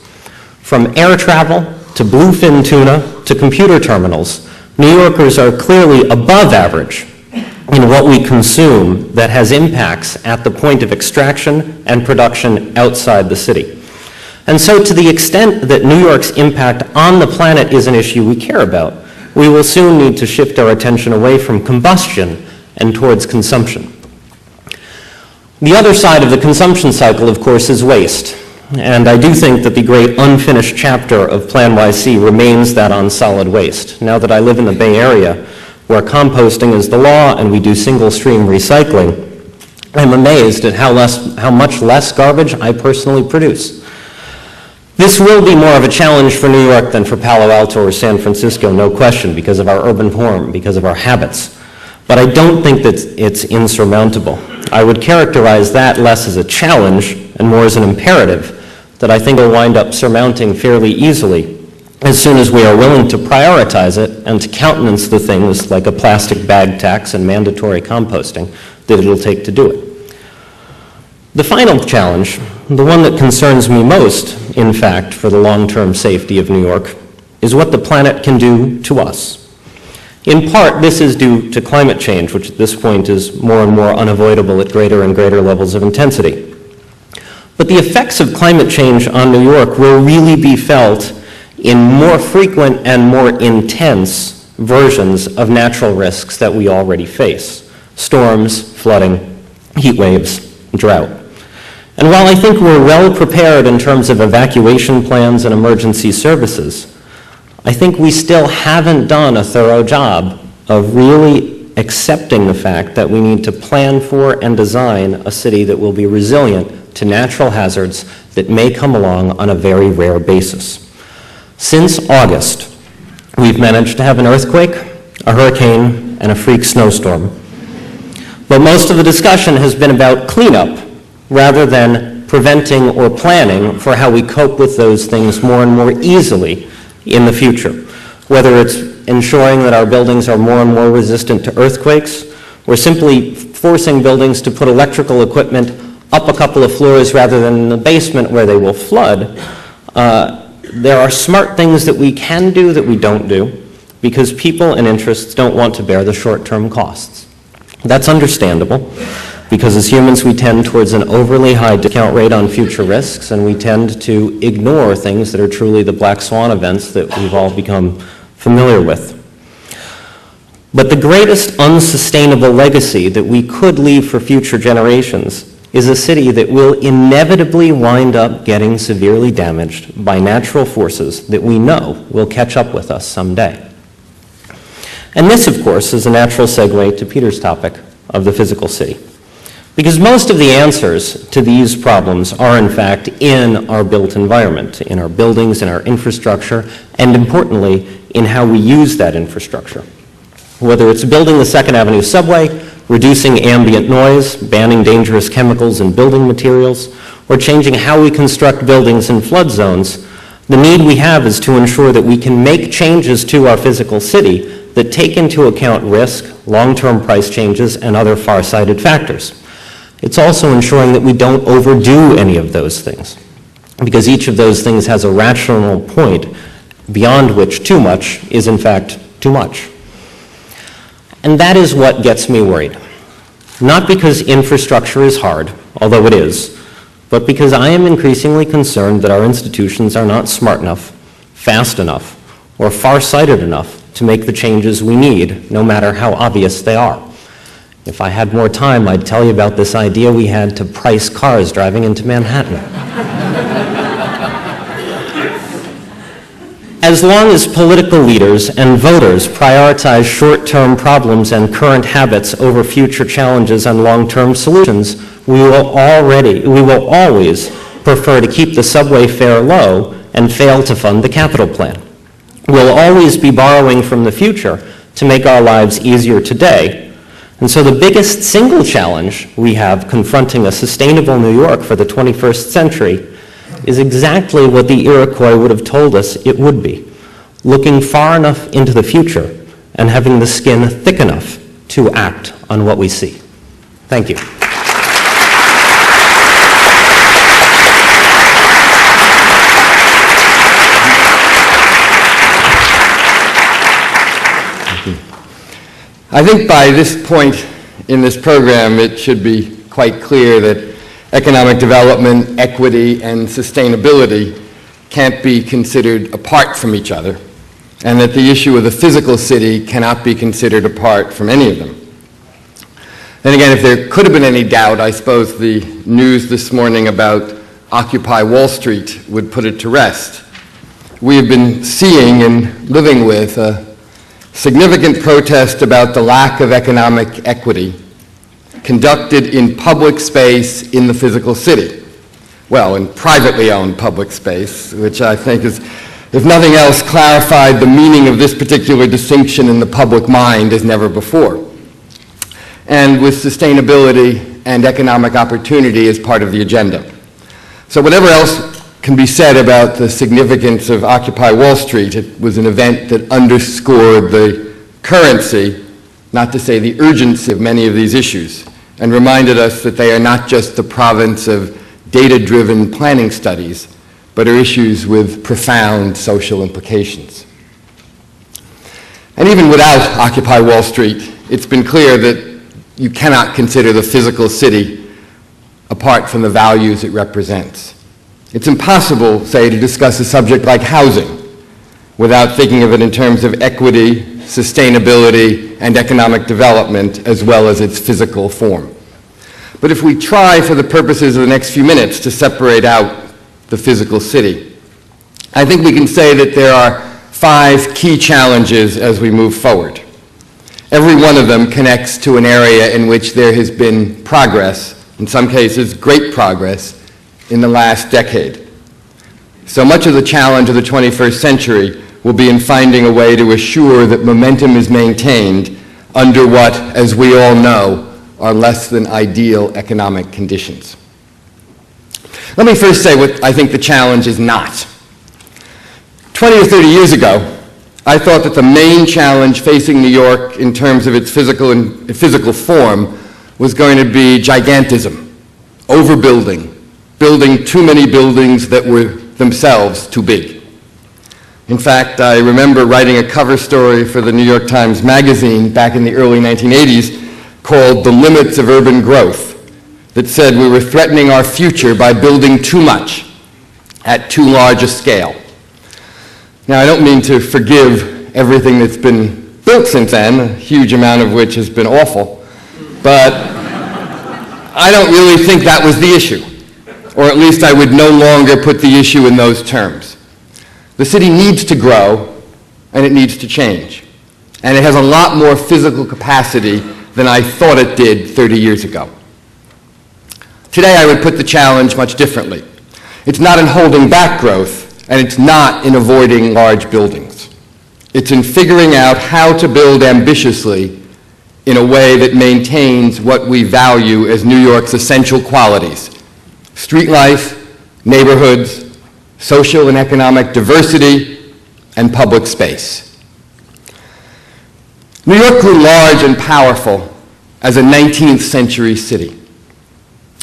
From air travel to bluefin tuna to computer terminals, New Yorkers are clearly above average in what we consume that has impacts at the point of extraction and production outside the city. And so to the extent that New York's impact on the planet is an issue we care about, we will soon need to shift our attention away from combustion and towards consumption. The other side of the consumption cycle, of course, is waste. And I do think that the great unfinished chapter of Plan YC remains that on solid waste. Now that I live in the Bay Area, where composting is the law and we do single-stream recycling, I'm amazed at how much less garbage I personally produce. This will be more of a challenge for New York than for Palo Alto or San Francisco, no question, because of our urban form, because of our habits. But I don't think that it's insurmountable. I would characterize that less as a challenge and more as an imperative that I think will wind up surmounting fairly easily as soon as we are willing to prioritize it and to countenance the things like a plastic bag tax and mandatory composting that it'll take to do it. The final challenge, the one that concerns me most, in fact, for the long-term safety of New York, is what the planet can do to us. In part, this is due to climate change, which at this point is more and more unavoidable at greater and greater levels of intensity. But the effects of climate change on New York will really be felt in more frequent and more intense versions of natural risks that we already face: storms, flooding, heat waves, drought. And while I think we're well prepared in terms of evacuation plans and emergency services, I think we still haven't done a thorough job of really accepting the fact that we need to plan for and design a city that will be resilient to natural hazards that may come along on a very rare basis. Since August, we've managed to have an earthquake, a hurricane, and a freak snowstorm. But most of the discussion has been about cleanup rather than preventing or planning for how we cope with those things more and more easily in the future, whether it's ensuring that our buildings are more and more resistant to earthquakes, or simply forcing buildings to put electrical equipment up a couple of floors rather than in the basement where they will flood. There are smart things that we can do that we don't do because people and interests don't want to bear the short-term costs. That's understandable. Because as humans, we tend towards an overly high discount rate on future risks, and we tend to ignore things that are truly the black swan events that we've all become familiar with. But the greatest unsustainable legacy that we could leave for future generations is a city that will inevitably wind up getting severely damaged by natural forces that we know will catch up with us someday. And this, of course, is a natural segue to Peter's topic of the physical city. Because most of the answers to these problems are, in fact, in our built environment, in our buildings, in our infrastructure, and importantly, in how we use that infrastructure. Whether it's building the 2nd Avenue subway, reducing ambient noise, banning dangerous chemicals in building materials, or changing how we construct buildings in flood zones, the need we have is to ensure that we can make changes to our physical city that take into account risk, long-term price changes, and other far-sighted factors. It's also ensuring that we don't overdo any of those things, because each of those things has a rational point beyond which too much is, in fact, too much. And that is what gets me worried. Not because infrastructure is hard, although it is, but because I am increasingly concerned that our institutions are not smart enough, fast enough, or far-sighted enough to make the changes we need, no matter how obvious they are. If I had more time, I'd tell you about this idea we had to price cars driving into Manhattan. As long as political leaders and voters prioritize short-term problems and current habits over future challenges and long-term solutions, we will always prefer to keep the subway fare low and fail to fund the capital plan. We'll always be borrowing from the future to make our lives easier today. And so the biggest single challenge we have confronting a sustainable New York for the 21st century is exactly what the Iroquois would have told us it would be: looking far enough into the future and having the skin thick enough to act on what we see. Thank you. I think by this point in this program, it should be quite clear that economic development, equity, and sustainability can't be considered apart from each other, and that the issue of the physical city cannot be considered apart from any of them. Then again, if there could have been any doubt, I suppose the news this morning about Occupy Wall Street would put it to rest. We have been seeing and living with a significant protest about the lack of economic equity conducted in public space in the physical city. Well, in privately owned public space, which I think is, if nothing else, clarified the meaning of this particular distinction in the public mind as never before. And with sustainability and economic opportunity as part of the agenda. So whatever else can be said about the significance of Occupy Wall Street, it was an event that underscored the currency, not to say the urgency, of many of these issues, and reminded us that they are not just the province of data-driven planning studies, but are issues with profound social implications. And even without Occupy Wall Street, it's been clear that you cannot consider the physical city apart from the values it represents. It's impossible, say, to discuss a subject like housing without thinking of it in terms of equity, sustainability, and economic development, as well as its physical form. But if we try, for the purposes of the next few minutes, to separate out the physical city, I think we can say that there are 5 key challenges as we move forward. Every one of them connects to an area in which there has been progress, in some cases great progress, in the last decade. So much of the challenge of the 21st century will be in finding a way to assure that momentum is maintained under what, as we all know, are less than ideal economic conditions. Let me first say what I think the challenge is not. 20 or 30 years ago, I thought that the main challenge facing New York in terms of its physical form was going to be gigantism, overbuilding, building too many buildings that were themselves too big. In fact, I remember writing a cover story for the New York Times Magazine back in the early 1980s called "The Limits of Urban Growth," that said we were threatening our future by building too much at too large a scale. Now, I don't mean to forgive everything that's been built since then, a huge amount of which has been awful, but I don't really think that was the issue, or at least I would no longer put the issue in those terms. The city needs to grow, and it needs to change, and it has a lot more physical capacity than I thought it did 30 years ago. Today, I would put the challenge much differently. It's not in holding back growth, and it's not in avoiding large buildings. It's in figuring out how to build ambitiously in a way that maintains what we value as New York's essential qualities: street life, neighborhoods, social and economic diversity, and public space. New York grew large and powerful as a 19th century city.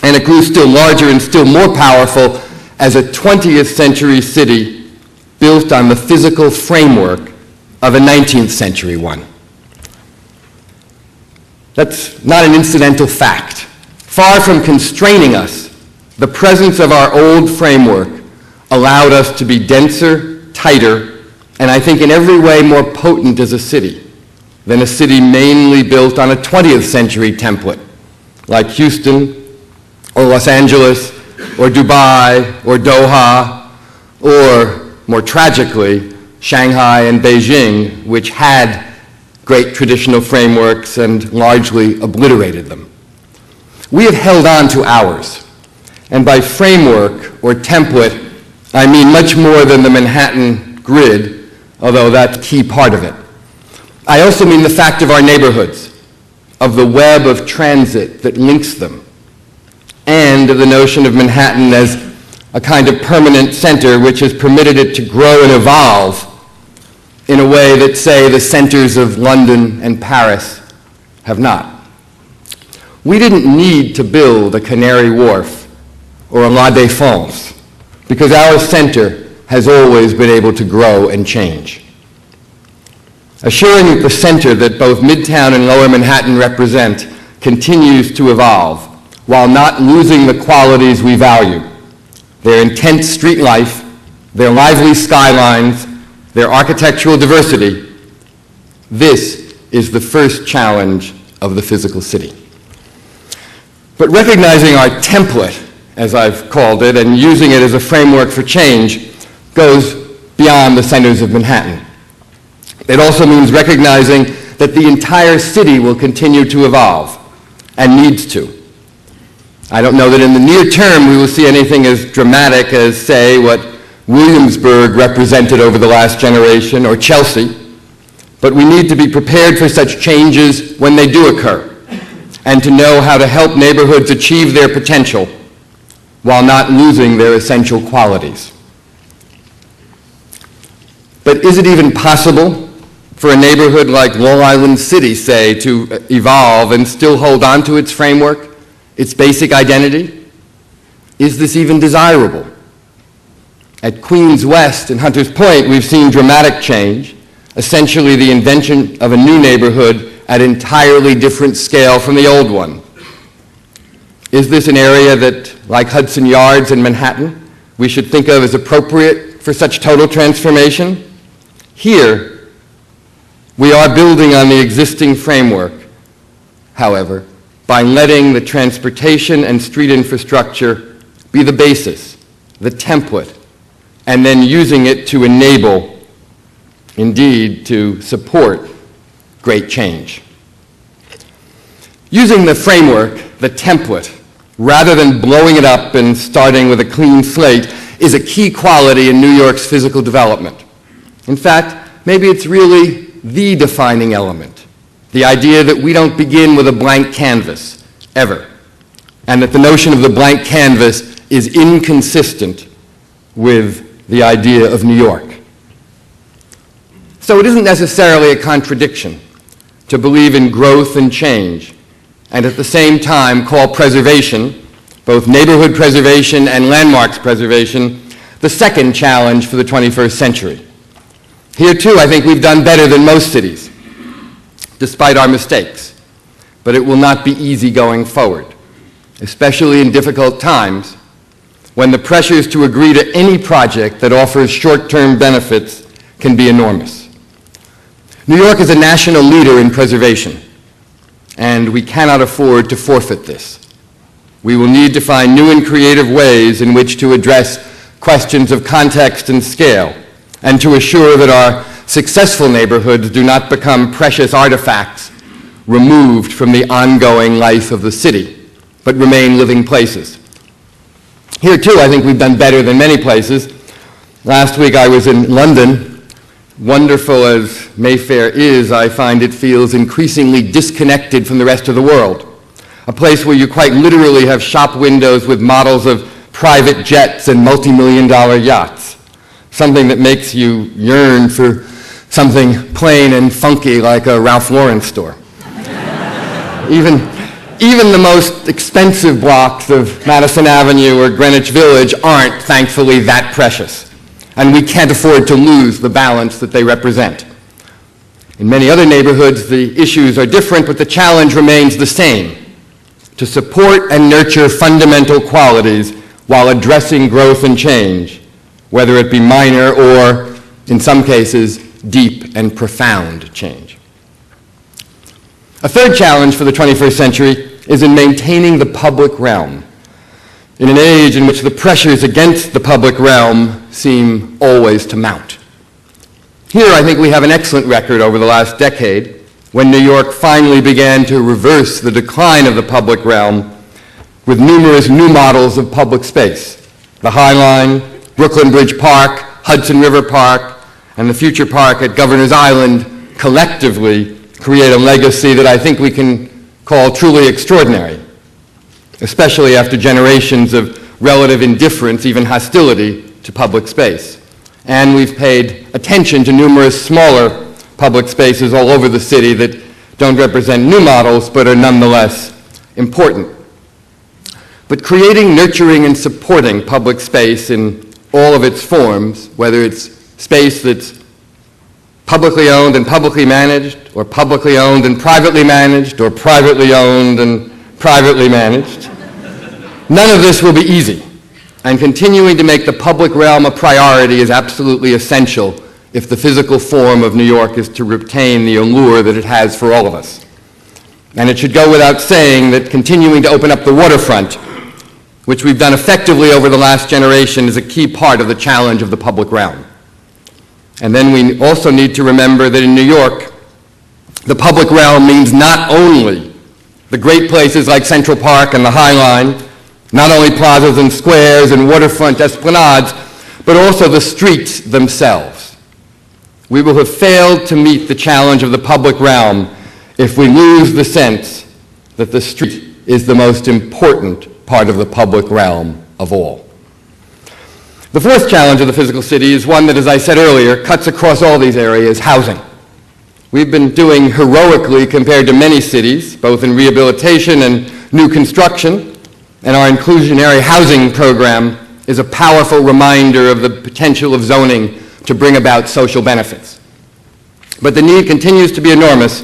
And it grew still larger and still more powerful as a 20th century city built on the physical framework of a 19th century one. That's not an incidental fact. Far from constraining us, the presence of our old framework allowed us to be denser, tighter, and I think in every way more potent as a city than a city mainly built on a 20th century template, like Houston, or Los Angeles, or Dubai, or Doha, or, more tragically, Shanghai and Beijing, which had great traditional frameworks and largely obliterated them. We have held on to ours, and by framework or template, I mean much more than the Manhattan grid, although that's a key part of it. I also mean the fact of our neighborhoods, of the web of transit that links them, and of the notion of Manhattan as a kind of permanent center which has permitted it to grow and evolve in a way that, say, the centers of London and Paris have not. We didn't need to build a Canary Wharf or a La Défense because our center has always been able to grow and change. Assuring that the center that both Midtown and Lower Manhattan represent continues to evolve while not losing the qualities we value: their intense street life, their lively skylines, their architectural diversity. This is the first challenge of the physical city. But recognizing our template, as I've called it, and using it as a framework for change goes beyond the centers of Manhattan. It also means recognizing that the entire city will continue to evolve and needs to. I don't know that in the near term we will see anything as dramatic as, say, what Williamsburg represented over the last generation, or Chelsea, but we need to be prepared for such changes when they do occur, and to know how to help neighborhoods achieve their potential while not losing their essential qualities. But is it even possible for a neighborhood like Long Island City, say, to evolve and still hold on to its framework, its basic identity? Is this even desirable? At Queens West and Hunters Point, we've seen dramatic change, essentially the invention of a new neighborhood at entirely different scale from the old one. Is this an area that, like Hudson Yards in Manhattan, we should think of as appropriate for such total transformation? Here, we are building on the existing framework, however, by letting the transportation and street infrastructure be the basis, the template, and then using it to enable, indeed, to support great change. Using the framework, the template, rather than blowing it up and starting with a clean slate, is a key quality in New York's physical development. In fact, maybe it's really the defining element, the idea that we don't begin with a blank canvas, ever, and that the notion of the blank canvas is inconsistent with the idea of New York. So it isn't necessarily a contradiction to believe in growth and change, and at the same time call preservation, both neighborhood preservation and landmarks preservation, the second challenge for the 21st century. Here too, I think we've done better than most cities, despite our mistakes, but it will not be easy going forward. especially in difficult times, when the pressures to agree to any project that offers short-term benefits can be enormous. New York is a national leader in preservation, and we cannot afford to forfeit this. We will need to find new and creative ways in which to address questions of context and scale, and to assure that our successful neighborhoods do not become precious artifacts removed from the ongoing life of the city, but remain living places. Here, too, I think we've done better than many places. Last week I was in London. Wonderful as Mayfair is, I find it feels increasingly disconnected from the rest of the world. A place where you quite literally have shop windows with models of private jets and multi-million-dollar yachts. Something that makes you yearn for something plain and funky like a Ralph Lauren store. Even the most expensive blocks of Madison Avenue or Greenwich Village aren't, thankfully, that precious. And we can't afford to lose the balance that they represent. In many other neighborhoods, the issues are different, but the challenge remains the same: to support and nurture fundamental qualities while addressing growth and change, whether it be minor or, in some cases, deep and profound change. A third challenge for the 21st century is in maintaining the public realm, in an age in which the pressures against the public realm seem always to mount. Here, I think we have an excellent record over the last decade, when New York finally began to reverse the decline of the public realm with numerous new models of public space. The High Line, Brooklyn Bridge Park, Hudson River Park, and the future park at Governor's Island collectively create a legacy that I think we can call truly extraordinary, especially after generations of relative indifference, even hostility, to public space. And we've paid attention to numerous smaller public spaces all over the city that don't represent new models, but are nonetheless important. But creating, nurturing, and supporting public space in all of its forms, whether it's space that's publicly owned and publicly managed, or publicly owned and privately managed, or privately owned and privately managed, none of this will be easy. And continuing to make the public realm a priority is absolutely essential if the physical form of New York is to retain the allure that it has for all of us. And it should go without saying that continuing to open up the waterfront, which we've done effectively over the last generation, is a key part of the challenge of the public realm. And then we also need to remember that in New York, the public realm means not only the great places like Central Park and the High Line, not only plazas and squares and waterfront esplanades, but also the streets themselves. We will have failed to meet the challenge of the public realm if we lose the sense that the street is the most important part of the public realm of all. The fourth challenge of the physical city is one that, as I said earlier, cuts across all these areas: housing. We've been doing heroically compared to many cities, both in rehabilitation and new construction, and our inclusionary housing program is a powerful reminder of the potential of zoning to bring about social benefits. But the need continues to be enormous,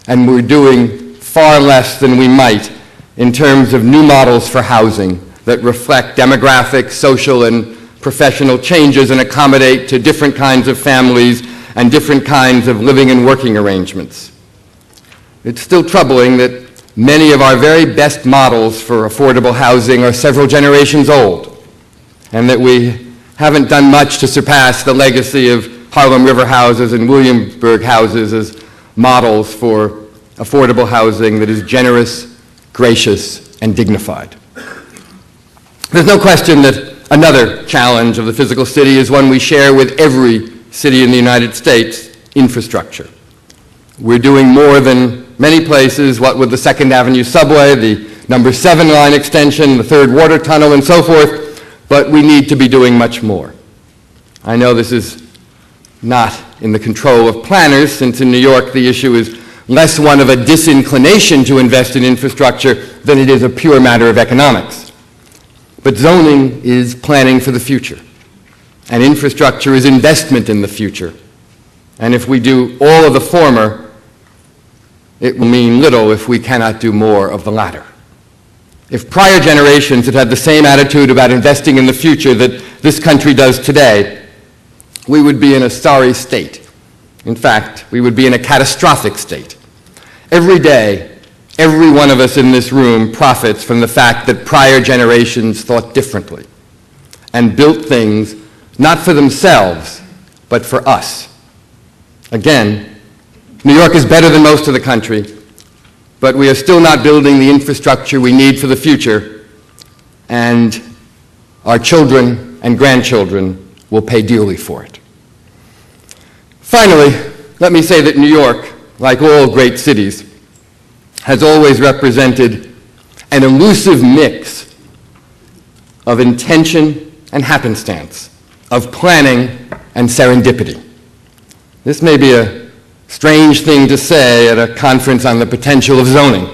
and we're doing far less than we might in terms of new models for housing that reflect demographic, social, and professional changes and accommodate to different kinds of families and different kinds of living and working arrangements. It's still troubling that many of our very best models for affordable housing are several generations old, and that we haven't done much to surpass the legacy of Harlem River houses and Williamsburg houses as models for affordable housing that is generous, gracious, and dignified. There's no question that another challenge of the physical city is one we share with every city in the United States: infrastructure. We're doing more than many places, what with the 2nd Avenue subway, the number 7 line extension, the 3rd water tunnel, and so forth, but we need to be doing much more. I know this is not in the control of planners, since in New York the issue is less one of a disinclination to invest in infrastructure than it is a pure matter of economics. But zoning is planning for the future, and infrastructure is investment in the future. And if we do all of the former, it will mean little if we cannot do more of the latter. If prior generations had had the same attitude about investing in the future that this country does today, we would be in a sorry state. In fact, we would be in a catastrophic state. Every day, every one of us in this room profits from the fact that prior generations thought differently and built things not for themselves, but for us. Again, New York is better than most of the country, but we are still not building the infrastructure we need for the future, and our children and grandchildren will pay dearly for it. Finally, let me say that New York, like all great cities, has always represented an elusive mix of intention and happenstance, of planning and serendipity. This may be a strange thing to say at a conference on the potential of zoning,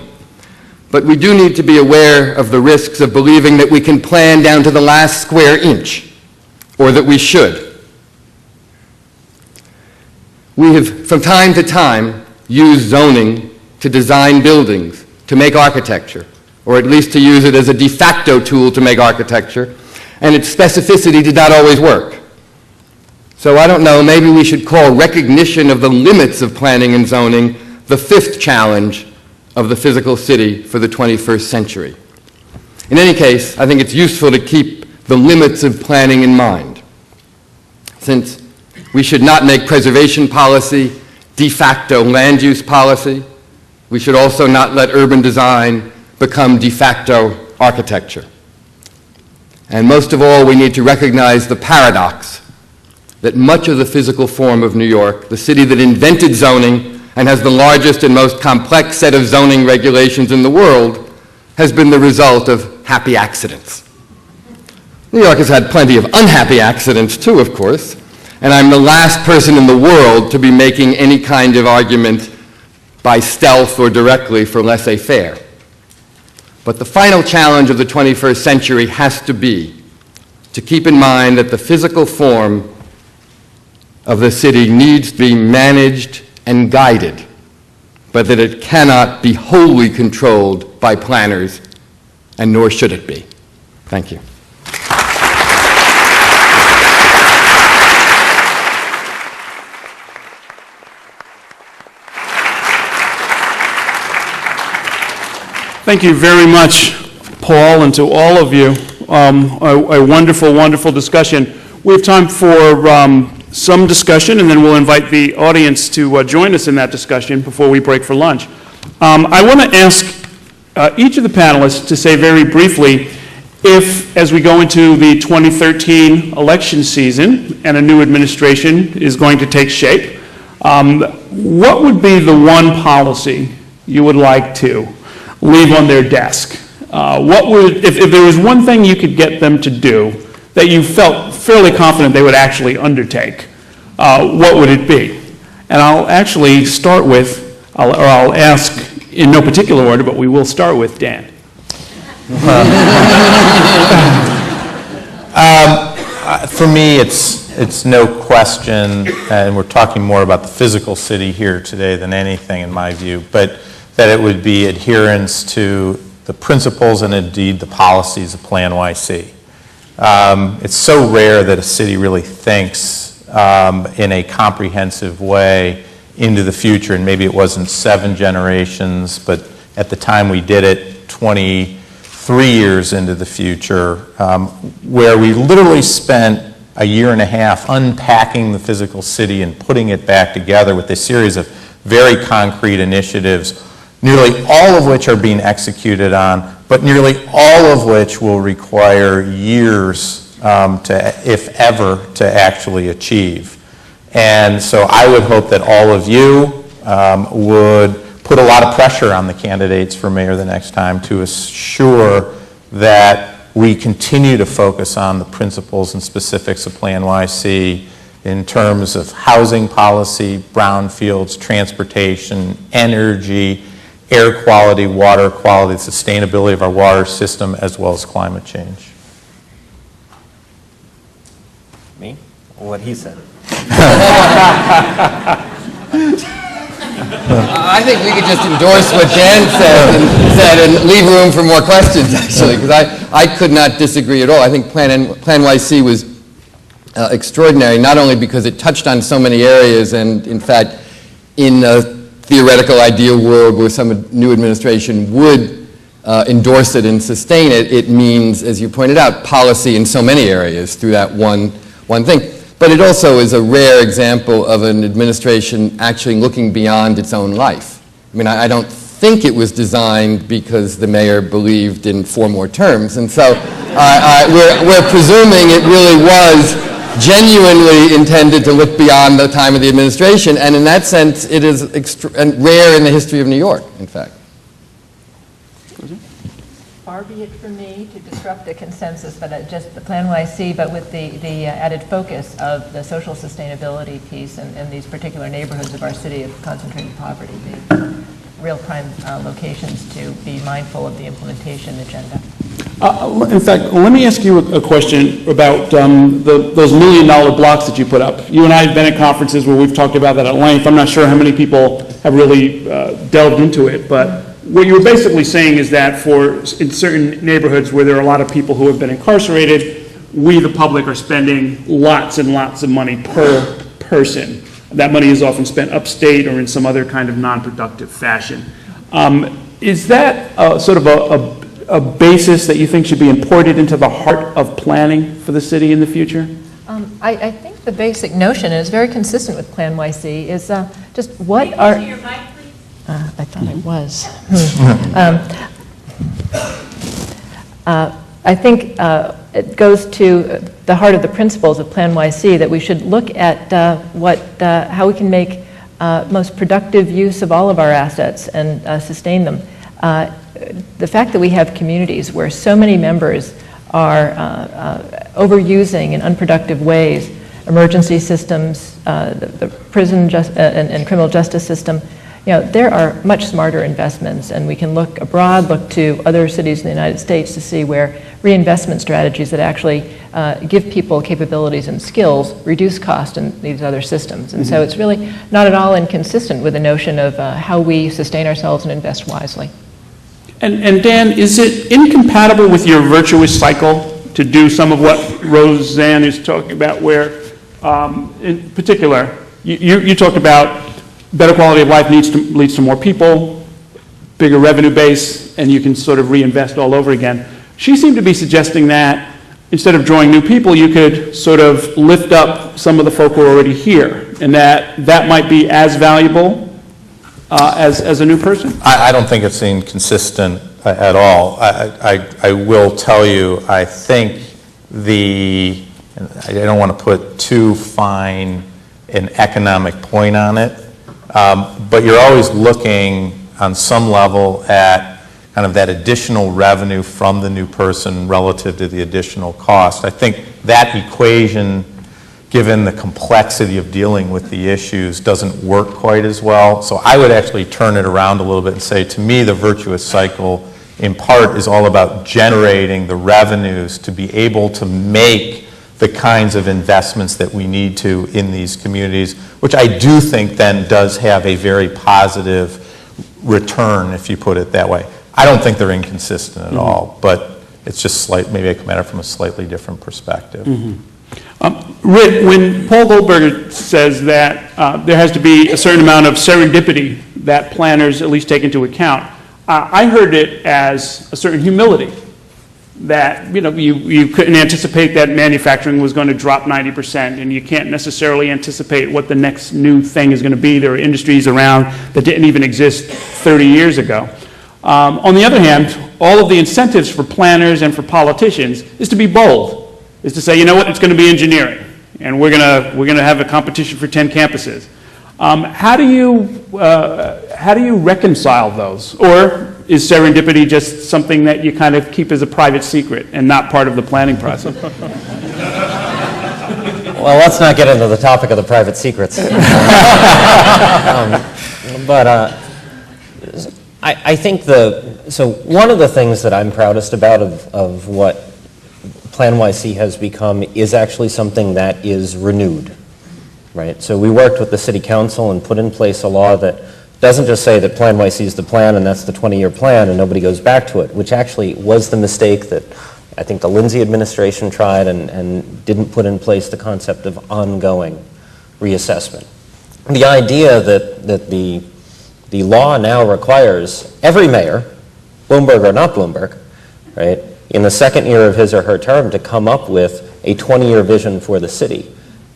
but we do need to be aware of the risks of believing that we can plan down to the last square inch, or that we should. We have, from time to time, used zoning to design buildings, to make architecture, or at least to use it as a de facto tool to make architecture, and its specificity did not always work. So I don't know, maybe we should call recognition of the limits of planning and zoning the fifth challenge of the physical city for the 21st century. In any case, I think it's useful to keep the limits of planning in mind, since we should not make preservation policy de facto land use policy. We should also not let urban design become de facto architecture. And most of all, we need to recognize the paradox that much of the physical form of New York, the city that invented zoning and has the largest and most complex set of zoning regulations in the world, has been the result of happy accidents. New York has had plenty of unhappy accidents too, of course, and I'm the last person in the world to be making any kind of argument by stealth or directly for laissez-faire. But the final challenge of the 21st century has to be to keep in mind that the physical form of the city needs to be managed and guided, but that it cannot be wholly controlled by planners, and nor should it be. Thank you. Thank you very much, Paul, and to all of you. A wonderful, wonderful discussion. We have time for some discussion, and then we'll invite the audience to join us in that discussion before we break for lunch. I want to ask each of the panelists to say very briefly if, as we go into the 2013 election season and a new administration is going to take shape, what would be the one policy you would like to leave on their desk? What would, if there was one thing you could get them to do that you felt fairly confident they would actually undertake, what would it be? And I'll actually start with, I'll ask in no particular order, but we will start with Dan. For me, it's no question, and we're talking more about the physical city here today than anything in my view, but that it would be adherence to the principles and indeed the policies of Plan YC. It's so rare that a city really thinks in a comprehensive way into the future, and maybe it wasn't 7 generations, but at the time we did it, 23 years into the future, where we literally spent a year and a half unpacking the physical city and putting it back together with a series of very concrete initiatives, nearly all of which are being executed on, but nearly all of which will require years, if ever, to actually achieve. And so I would hope that all of you would put a lot of pressure on the candidates for mayor the next time to assure that we continue to focus on the principles and specifics of Plan YC in terms of housing policy, brownfields, transportation, energy, air quality, water quality, the sustainability of our water system, as well as climate change. Me? What he said. I think we could just endorse what Dan said and leave room for more questions, actually, because I could not disagree at all. I think Plan YC was extraordinary, not only because it touched on so many areas, and in fact, in a theoretical ideal world where some new administration would endorse it and sustain it, it means, as you pointed out, policy in so many areas through that one thing. But it also is a rare example of an administration actually looking beyond its own life. I mean, I don't think it was designed because the mayor believed in 4 more terms, and so we're presuming it really was genuinely intended to look beyond the time of the administration, and in that sense, it is rare in the history of New York, in fact. Far be it from me to disrupt the consensus, but just the Plan YC, but with the added focus of the social sustainability piece and these particular neighborhoods of our city of concentrated poverty, the real prime locations to be mindful of the implementation agenda. In fact, let me ask you a question about those $1 million blocks that you put up. You and I have been at conferences where we've talked about that at length. I'm not sure how many people have really delved into it, but what you were basically saying is that in certain neighborhoods where there are a lot of people who have been incarcerated, we, the public, are spending lots and lots of money per person. That money is often spent upstate or in some other kind of non-productive fashion. Is that sort of a basis that you think should be imported into the heart of planning for the city in the future? I think the basic notion, and it's very consistent with Plan YC, is just what are... Your mic, please. I thought it was. I think it goes to the heart of the principles of Plan YC that we should look at how we can make most productive use of all of our assets and sustain them. The fact that we have communities where so many members are overusing in unproductive ways emergency systems, the prison and criminal justice system, there are much smarter investments, and we can look abroad, look to other cities in the United States to see where reinvestment strategies that actually give people capabilities and skills reduce cost in these other systems. And so it's really not at all inconsistent with the notion of how we sustain ourselves and invest wisely. And Dan, is it incompatible with your virtuous cycle to do some of what Roseanne is talking about, where, in particular, you talked about better quality of life leads to more people, bigger revenue base, and you can sort of reinvest all over again. She seemed to be suggesting that instead of drawing new people, you could sort of lift up some of the folk who are already here, and that might be as valuable as a new person? I don't think it's inconsistent at all. I will tell you, I think I don't want to put too fine an economic point on it, but you're always looking on some level at kind of that additional revenue from the new person relative to the additional cost. I think that equation, given the complexity of dealing with the issues, doesn't work quite as well. So I would actually turn it around a little bit and say, to me, the virtuous cycle in part is all about generating the revenues to be able to make the kinds of investments that we need to in these communities, which I do think then does have a very positive return, if you put it that way. I don't think they're inconsistent at all, but it's just maybe I come at it from a slightly different perspective. Rick, when Paul Goldberger says that there has to be a certain amount of serendipity that planners at least take into account, I heard it as a certain humility, that you couldn't anticipate that manufacturing was going to drop 90%, and you can't necessarily anticipate what the next new thing is going to be. There are industries around that didn't even exist 30 years ago. On the other hand, all of the incentives for planners and for politicians is to be bold, is to say, you know what, it's going to be engineering, and we're going to have a competition for 10 campuses. How do you reconcile those? Or is serendipity just something that you kind of keep as a private secret and not part of the planning process? Well, let's not get into the topic of the private secrets. I think so one of the things that I'm proudest about of what Plan YC has become is actually something that is renewed, right? So we worked with the city council and put in place a law that doesn't just say that Plan YC is the plan and that's the 20-year plan and nobody goes back to it, which actually was the mistake that I think the Lindsay administration tried and didn't put in place the concept of ongoing reassessment. The idea that the law now requires every mayor, Bloomberg or not Bloomberg, right, in the second year of his or her term to come up with a 20-year vision for the city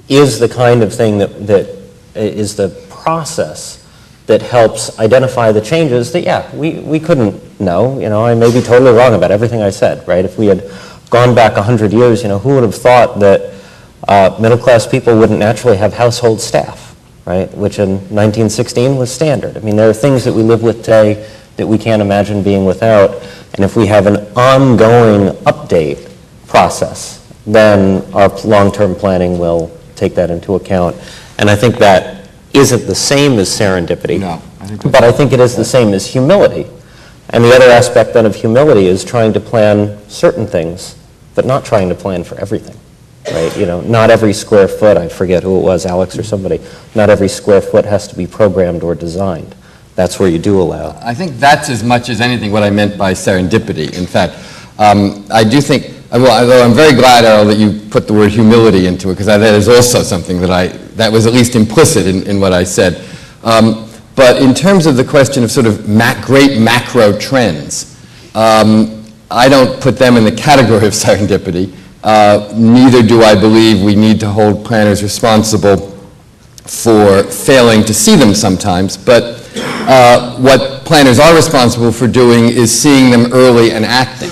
is the kind of thing that is the process that helps identify the changes that, yeah, we couldn't know. You know, I may be totally wrong about everything I said, right? If we had gone back 100 years, you know, who would have thought that middle-class people wouldn't naturally have household staff, right? Which in 1916 was standard. I mean, there are things that we live with today that we can't imagine being without. And if we have an ongoing update process, then our long-term planning will take that into account. And I think that isn't the same as serendipity, No, but I think it is the same as humility. And the other aspect then of humility is trying to plan certain things, but not trying to plan for everything, right? You know, not every square foot, I forget who it was, Alex or somebody, not every square foot has to be programmed or designed. That's where you do allow. I think that's as much as anything what I meant by serendipity. In fact, I do think, although I'm very glad, Errol, that you put the word humility into it, because that is also something that was at least implicit in what I said. But in terms of the question of sort of great macro trends, I don't put them in the category of serendipity. Neither do I believe we need to hold planners responsible for failing to see them sometimes. But what planners are responsible for doing is seeing them early and acting.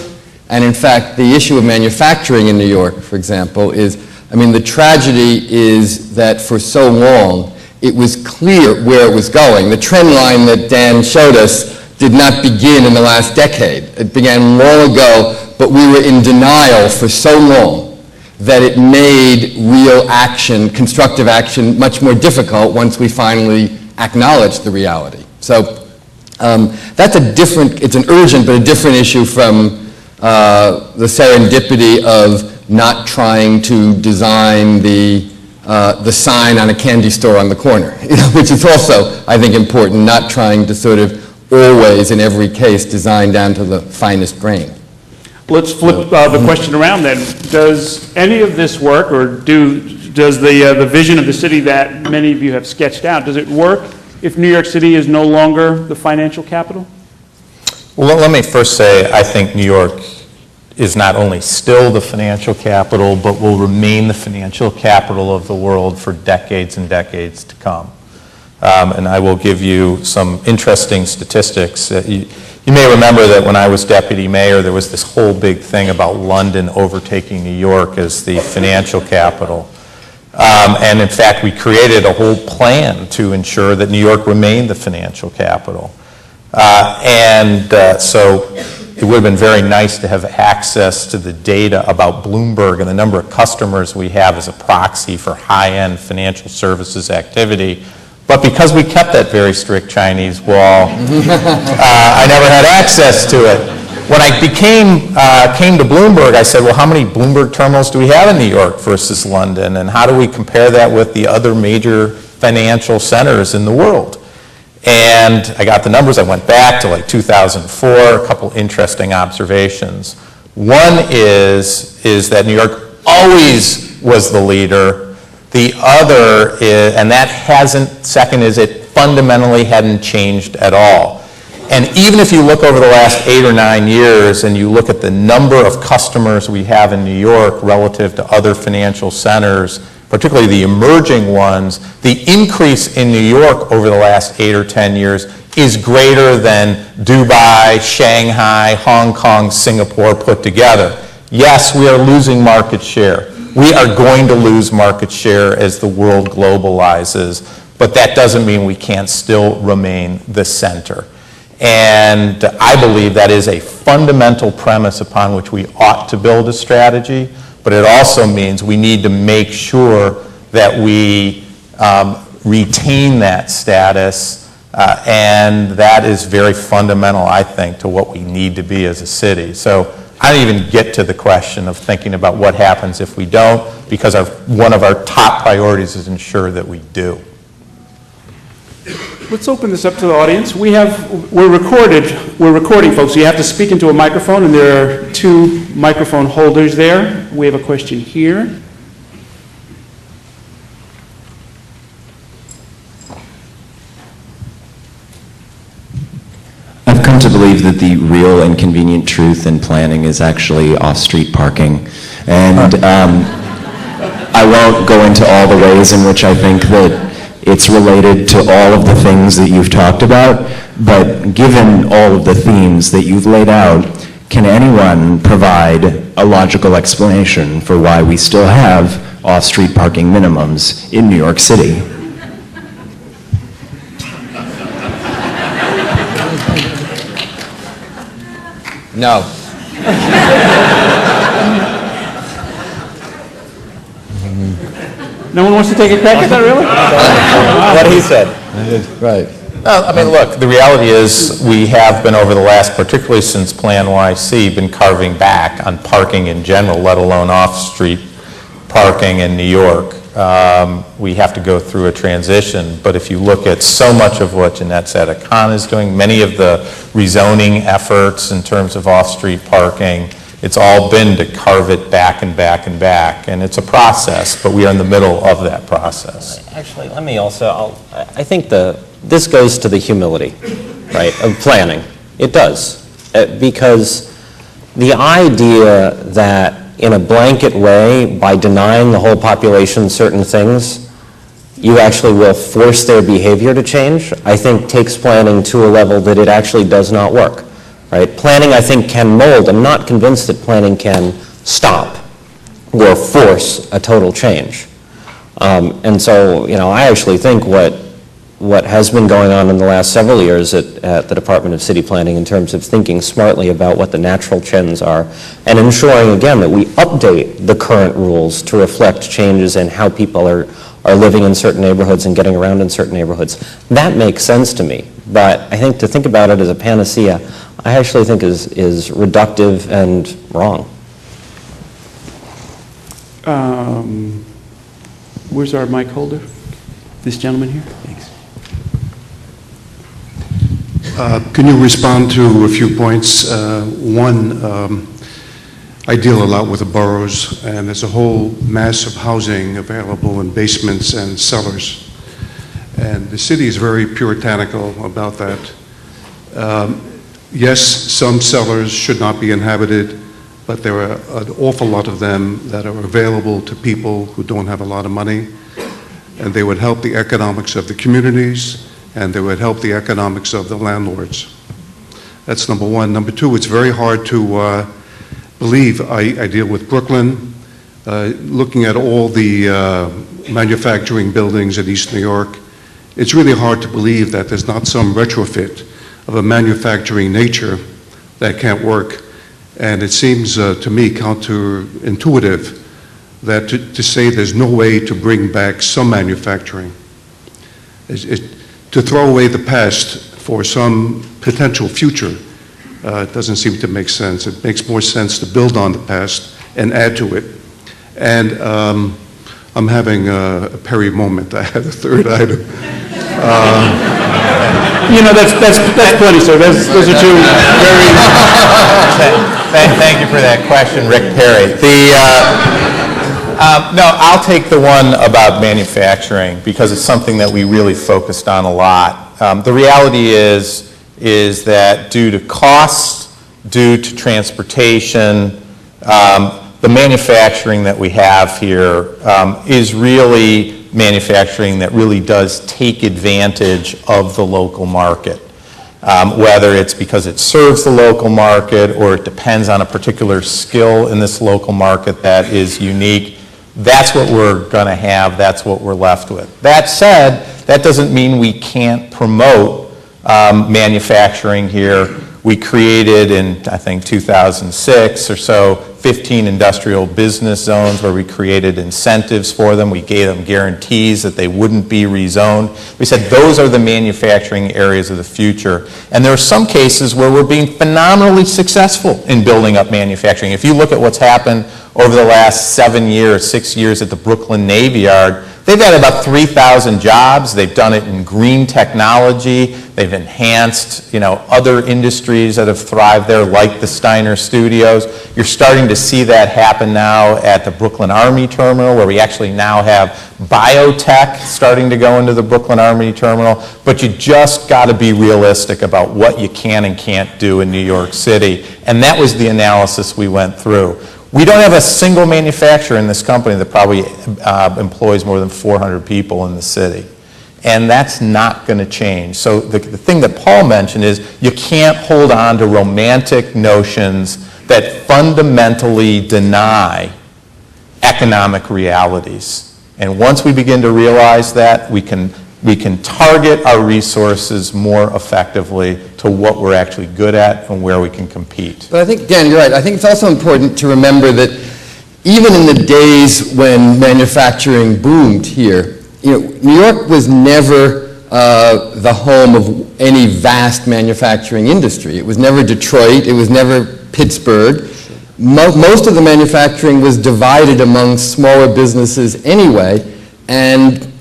And in fact, the issue of manufacturing in New York, for example, is, I mean, the tragedy is that for so long, it was clear where it was going. The trend line that Dan showed us did not begin in the last decade. It began long ago, but we were in denial for so long that it made real action, constructive action, much more difficult once we finally acknowledged the reality. So that's it's an urgent but a different issue from the serendipity of not trying to design the sign on a candy store on the corner, which is also, I think, important, not trying to sort of always, in every case, design down to the finest grain. Let's flip the question around then. Does any of this work, or does the vision of the city that many of you have sketched out, does it work if New York City is no longer the financial capital? Well, let me first say I think New York is not only still the financial capital, but will remain the financial capital of the world for decades and decades to come. And I will give you some interesting statistics. You may remember that when I was deputy mayor, there was this whole big thing about London overtaking New York as the financial capital. And in fact, we created a whole plan to ensure that New York remained the financial capital. So it would have been very nice to have access to the data about Bloomberg and the number of customers we have as a proxy for high-end financial services activity. But because we kept that very strict Chinese wall, I never had access to it. When I came to Bloomberg, I said, well, how many Bloomberg terminals do we have in New York versus London? And how do we compare that with the other major financial centers in the world? And I got the numbers. I went back to like 2004, a couple interesting observations. One is that New York always was the leader. The other is, and that second is it fundamentally hadn't changed at all. And even if you look over the last 8 or 9 years and you look at the number of customers we have in New York relative to other financial centers, particularly the emerging ones, the increase in New York over the last 8 or 10 years is greater than Dubai, Shanghai, Hong Kong, Singapore put together. Yes, we are losing market share. We are going to lose market share as the world globalizes, but that doesn't mean we can't still remain the center. And I believe that is a fundamental premise upon which we ought to build a strategy. But it also means we need to make sure that we retain that status, and that is very fundamental, I think, to what we need to be as a city. So I don't even get to the question of thinking about what happens if we don't, because one of our top priorities is ensure that we do. Let's open this up to the audience. We're recording, folks. You have to speak into a microphone, and there are 2 microphone holders there. We have a question here. I've come to believe that the real and convenient truth in planning is actually off-street parking. And I won't go into all the ways in which I think that it's related to all of the things that you've talked about, but given all of the themes that you've laid out, can anyone provide a logical explanation for why we still have off-street parking minimums in New York City? No. No one wants to take a crack at that, really? What he said. Right. I mean, look, the reality is we have been over the last, particularly since Plan YC, been carving back on parking in general, let alone off-street parking in New York. We have to go through a transition, but if you look at so much of what Jeanette Sadekhan is doing, many of the rezoning efforts in terms of off-street parking, it's all been to carve it back and back and back, and it's a process, but we are in the middle of that process. Actually, let me also, I think this goes to the humility, right, of planning. It does, because the idea that in a blanket way, by denying the whole population certain things, you actually will force their behavior to change, I think takes planning to a level that it actually does not work. Right? Planning, I think, can mold. I'm not convinced that planning can stop or force a total change. And so, I actually think what has been going on in the last several years at the Department of City Planning in terms of thinking smartly about what the natural trends are and ensuring, again, that we update the current rules to reflect changes in how people are living in certain neighborhoods and getting around in certain neighborhoods. That makes sense to me. But I think to think about it as a panacea, I actually think is reductive and wrong. Where's our mic holder? This gentleman here? Thanks. Can you respond to a few points? One, I deal a lot with the boroughs, and there's a whole mass of housing available in basements and cellars. And the city is very puritanical about that. Yes, some cellars should not be inhabited, but there are an awful lot of them that are available to people who don't have a lot of money, and they would help the economics of the communities, and they would help the economics of the landlords. That's number one. Number two, it's very hard to believe. I deal with Brooklyn, looking at all the manufacturing buildings in East New York. It's really hard to believe that there's not some retrofit of a manufacturing nature that can't work. And it seems to me counterintuitive that to say there's no way to bring back some manufacturing. To throw away the past for some potential future doesn't seem to make sense. It makes more sense to build on the past and add to it. And I'm having a Perry moment. I had a third item. That's plenty, sir. Those are two very... Thank you for that question, Rick Perry. No, I'll take the one about manufacturing because it's something that we really focused on a lot. The reality is that due to cost, due to transportation, the manufacturing that we have here is really manufacturing that really does take advantage of the local market. Whether it's because it serves the local market or it depends on a particular skill in this local market that is unique, that's what we're going to have, that's what we're left with. That said, that doesn't mean we can't promote manufacturing here. We created in, I think, 2006 or so, 15 industrial business zones where we created incentives for them. We gave them guarantees that they wouldn't be rezoned. We said those are the manufacturing areas of the future. And there are some cases where we're being phenomenally successful in building up manufacturing. If you look at what's happened over the last 7 years, 6 years at the Brooklyn Navy Yard, They've added about 3,000 jobs. They've done it in green technology. They've enhanced, other industries that have thrived there, like the Steiner Studios. You're starting to see that happen now at the Brooklyn Army Terminal, where we actually now have biotech starting to go into the Brooklyn Army Terminal. But you just got to be realistic about what you can and can't do in New York City. And that was the analysis we went through. We don't have a single manufacturer in this company that probably employs more than 400 people in the city. And that's not going to change. So the thing that Paul mentioned is you can't hold on to romantic notions that fundamentally deny economic realities. And once we begin to realize that, we can target our resources more effectively to what we're actually good at and where we can compete. But I think, Dan, you're right. I think it's also important to remember that even in the days when manufacturing boomed here, New York was never the home of any vast manufacturing industry. It was never Detroit. It was never Pittsburgh. Most of the manufacturing was divided among smaller businesses anyway, and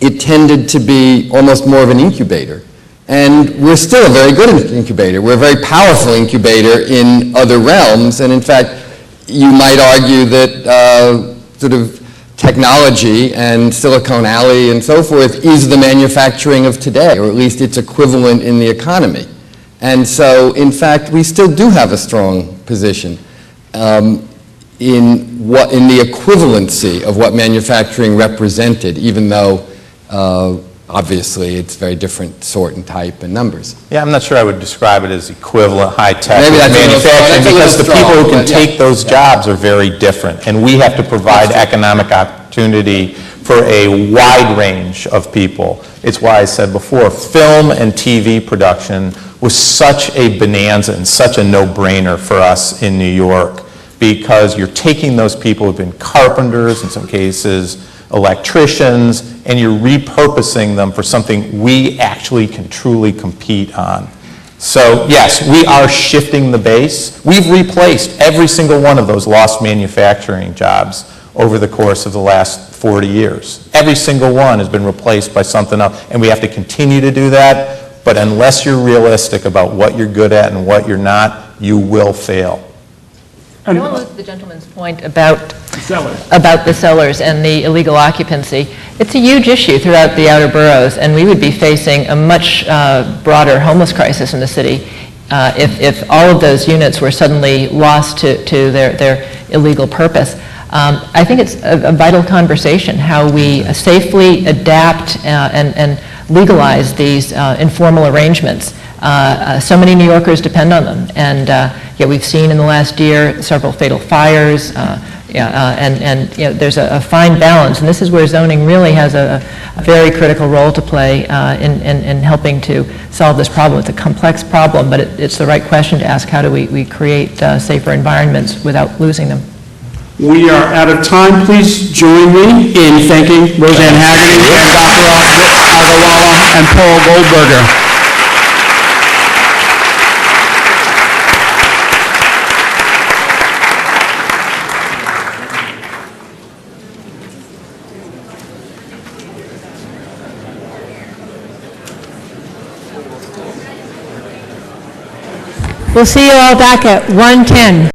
it tended to be almost more of an incubator. And we're still a very good incubator. We're a very powerful incubator in other realms. And in fact, you might argue that sort of technology and Silicon Alley and so forth is the manufacturing of today, or at least its equivalent in the economy. And so, in fact, we still do have a strong position in the equivalency of what manufacturing represented, even though obviously it's very different sort and type and numbers. Yeah, I'm not sure I would describe it as equivalent high-tech Maybe that's manufacturing, because the strong, people who can but yeah. take those jobs are very different, and we have to provide economic opportunity for a wide range of people. It's why I said before, film and TV production was such a bonanza and such a no-brainer for us in New York, because you're taking those people who've been carpenters, in some cases electricians, and you're repurposing them for something we actually can truly compete on. So yes, we are shifting the base. We've replaced every single one of those lost manufacturing jobs over the course of the last 40 years. Every single one has been replaced by something else, and we have to continue to do that, but unless you're realistic about what you're good at and what you're not, you will fail. I want to look at the gentleman's point about the cellars and the illegal occupancy. It's a huge issue throughout the outer boroughs, and we would be facing a much broader homeless crisis in the city if all of those units were suddenly lost to their illegal purpose. I think it's a vital conversation how we safely adapt and legalize these informal arrangements. So many New Yorkers depend on them, and yet we've seen in the last year several fatal fires, and there's a fine balance, and this is where zoning really has a very critical role to play in helping to solve this problem. It's a complex problem, but it's the right question to ask: how do we create safer environments without losing them? We are out of time. Please join me in thanking Roseanne Haggerty and Dr. Agarwala and Paul Goldberger. We'll see you all back at 1:10.